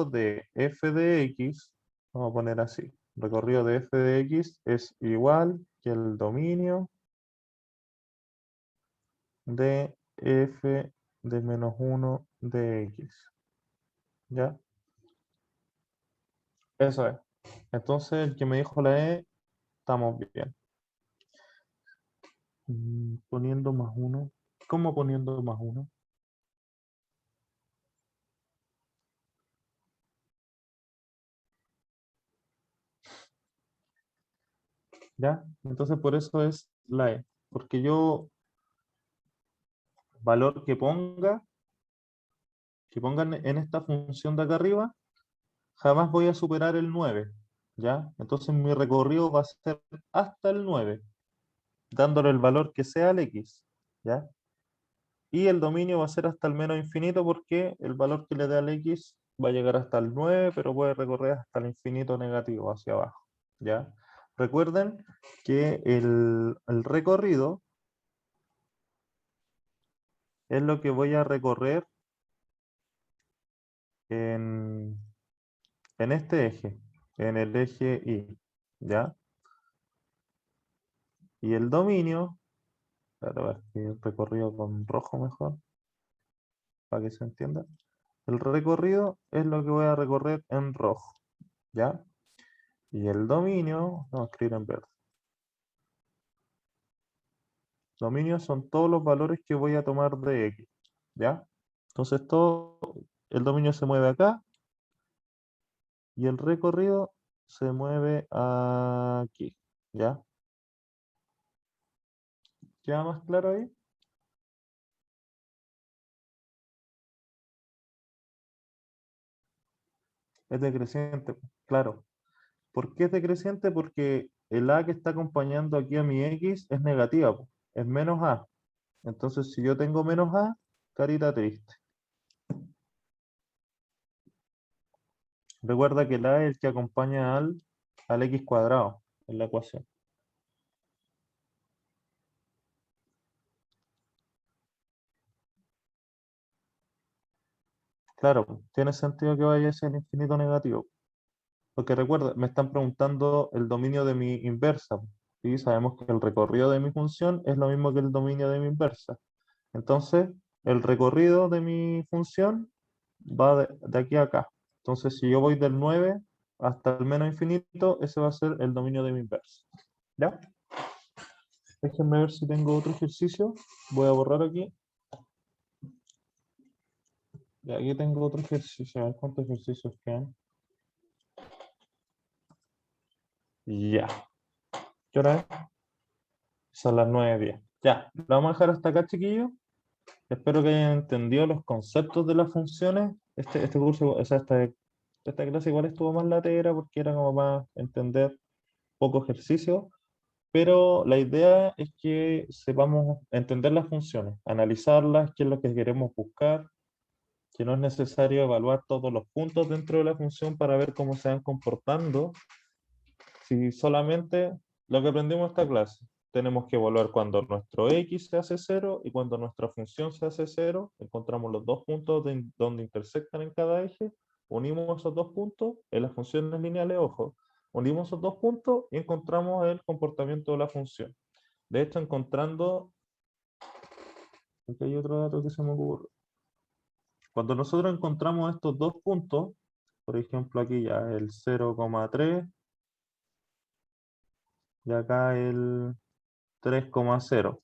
de f de x, vamos a poner así, recorrido de f de x es igual que el dominio de f de menos 1 de x, ¿ya? Eso es. Entonces el que me dijo la E, estamos bien. Poniendo más 1. ¿Cómo poniendo más 1? ¿Ya? Entonces por eso es la E. Porque yo, valor que pongan en esta función de acá arriba, jamás voy a superar el 9. ¿Ya? Entonces mi recorrido va a ser hasta el 9, dándole el valor que sea al X. ¿Ya? Y el dominio va a ser hasta el menos infinito porque el valor que le dé al X va a llegar hasta el 9, pero puede recorrer hasta el infinito negativo hacia abajo. ¿Ya? Recuerden que el recorrido es lo que voy a recorrer en este eje, en el eje Y. ¿Ya? Y el dominio, a ver, el recorrido con rojo mejor, para que se entienda. El recorrido es lo que voy a recorrer en rojo. ¿Ya? Y el dominio, vamos a escribir en verde. Dominios son todos los valores que voy a tomar de X, ¿ya? Entonces todo el dominio se mueve acá y el recorrido se mueve aquí, ¿ya? ¿Queda más claro ahí? Es decreciente, claro. ¿Por qué es decreciente? Porque el A que está acompañando aquí a mi X es negativa, po, es menos A. Entonces si yo tengo menos A, carita triste. Recuerda que el A es el que acompaña al X cuadrado en la ecuación. Claro, tiene sentido que vaya hacia el infinito negativo. Porque recuerda, me están preguntando el dominio de mi inversa. Y sabemos que el recorrido de mi función es lo mismo que el dominio de mi inversa. Entonces, el recorrido de mi función va de aquí a acá. Entonces, si yo voy del 9 hasta el menos infinito, ese va a ser el dominio de mi inversa. ¿Ya? Déjenme ver si tengo otro ejercicio. Voy a borrar aquí. Y aquí tengo otro ejercicio. A ver cuántos ejercicios quedan. Ya. ¿Qué hora es? Son las 9:10. Ya, lo vamos a dejar hasta acá, chiquillos. Espero que hayan entendido los conceptos de las funciones. Este curso, o sea, esta clase igual estuvo más latera porque era como más entender poco ejercicio, pero la idea es que sepamos entender las funciones, analizarlas, qué es lo que queremos buscar, que no es necesario evaluar todos los puntos dentro de la función para ver cómo se van comportando. Si solamente lo que aprendimos en esta clase, tenemos que evaluar cuando nuestro x se hace 0 y cuando nuestra función se hace 0, encontramos los dos puntos donde intersectan en cada eje, unimos esos dos puntos, en las funciones lineales, ojo, unimos esos dos puntos y encontramos el comportamiento de la función. De hecho, encontrando, aquí hay otro dato que se me ocurre. Cuando nosotros encontramos estos dos puntos, por ejemplo aquí ya el 0,3 y acá el 3,0.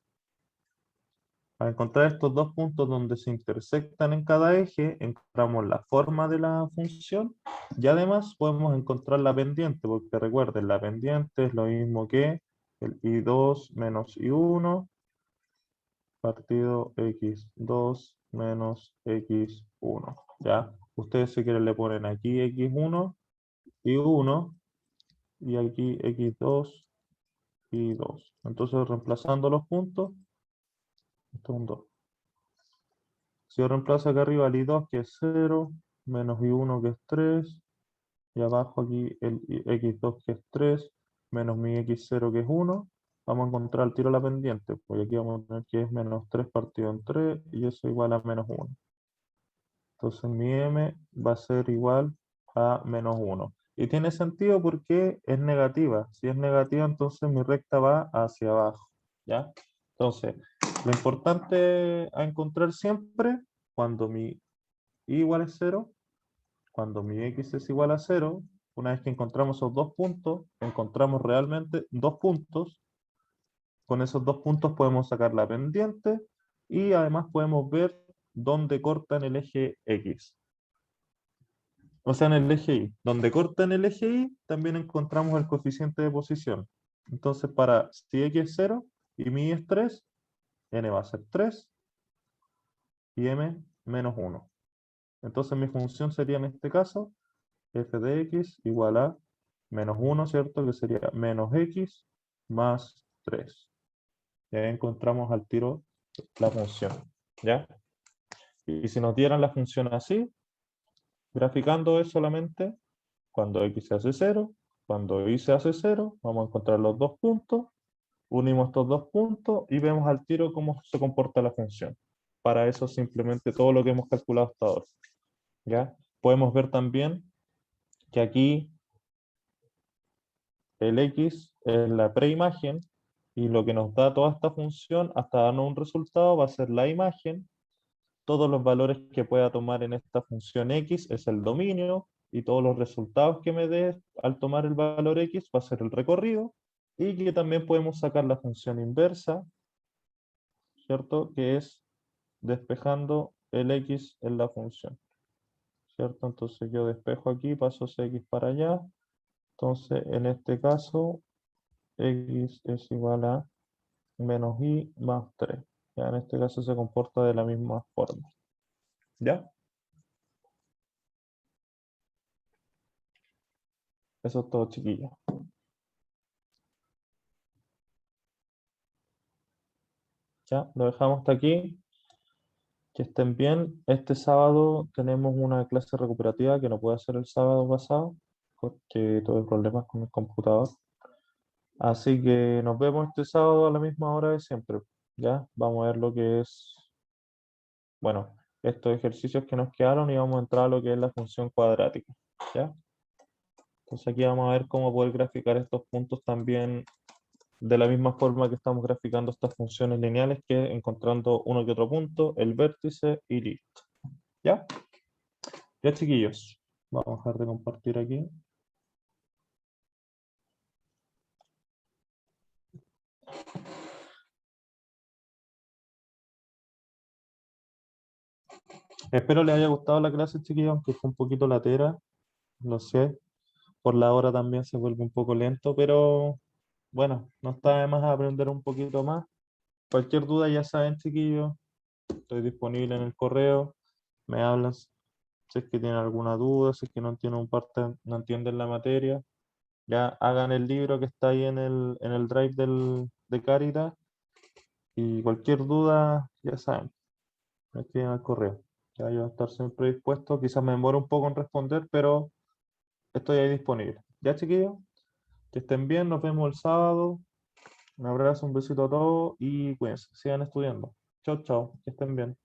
Al encontrar estos dos puntos donde se intersectan en cada eje, encontramos la forma de la función y además podemos encontrar la pendiente, porque recuerden, la pendiente es lo mismo que el I2 menos I1 partido X2 menos X1. ¿Ya? Ustedes si quieren le ponen aquí X1, I1 y aquí X2 y 2. Entonces reemplazando los puntos, esto es un 2. Si yo reemplazo acá arriba el I2 que es 0, menos I1 que es 3, y abajo aquí el X2 que es 3, menos mi X0 que es 1, vamos a encontrar al tiro la pendiente, porque aquí vamos a tener que es menos 3 partido en 3 y eso igual a menos 1. Entonces mi m va a ser igual a menos 1. Y tiene sentido porque es negativa. Si es negativa, entonces mi recta va hacia abajo, ¿ya? Entonces, lo importante a encontrar siempre, cuando mi y igual a 0, cuando mi x es igual a 0, una vez que encontramos esos dos puntos, encontramos realmente dos puntos. Con esos dos puntos podemos sacar la pendiente y además podemos ver dónde corta en el eje X. O sea, en el eje Y. Donde corta en el eje Y, también encontramos el coeficiente de posición. Entonces, para si X es 0 y mi Y es 3, N va a ser 3 y M menos 1. Entonces, mi función sería en este caso f de x igual a menos 1, ¿cierto? Que sería menos x más 3. Y ahí encontramos al tiro la función, ¿ya? Y si nos dieran la función así, graficando es solamente cuando x se hace 0, cuando y se hace 0, vamos a encontrar los dos puntos, unimos estos dos puntos y vemos al tiro cómo se comporta la función. Para eso simplemente todo lo que hemos calculado hasta ahora, ¿ya? Podemos ver también que aquí el x es la preimagen y lo que nos da toda esta función hasta darnos un resultado va a ser la imagen. Todos los valores que pueda tomar en esta función x es el dominio y todos los resultados que me dé al tomar el valor x va a ser el recorrido y que también podemos sacar la función inversa, ¿cierto? Que es despejando el x en la función, ¿cierto? Entonces yo despejo aquí, paso ese x para allá. Entonces en este caso x es igual a menos y más 3. Ya en este caso se comporta de la misma forma. ¿Ya? Eso es todo, chiquillos. Ya, lo dejamos hasta aquí. Que estén bien. Este sábado tenemos una clase recuperativa que no pude hacer el sábado pasado porque tuve problemas con el computador. Así que nos vemos este sábado a la misma hora de siempre. ¿Ya? Vamos a ver lo que es, bueno, estos ejercicios que nos quedaron y vamos a entrar a lo que es la función cuadrática. ¿Ya? Entonces aquí vamos a ver cómo poder graficar estos puntos también de la misma forma que estamos graficando estas funciones lineales, que encontrando uno que otro punto, el vértice y listo. ¿Ya? Ya, chiquillos. Vamos a dejar de compartir aquí. Espero les haya gustado la clase, chiquillos, aunque fue un poquito latera, lo sé. Por la hora también se vuelve un poco lento, pero bueno, no está de más aprender un poquito más. Cualquier duda ya saben, chiquillos, estoy disponible en el correo, me hablan si es que tienen alguna duda, si es que no entienden no entienden la materia, ya hagan el libro que está ahí en el drive de Caritas y cualquier duda, ya saben, me escriben al correo. Ya yo voy a estar siempre dispuesto, quizás me demore un poco en responder, pero estoy ahí disponible. Ya, chiquillos, que estén bien, nos vemos el sábado. Un abrazo, un besito a todos y cuídense, sigan estudiando. Chao, chao, que estén bien.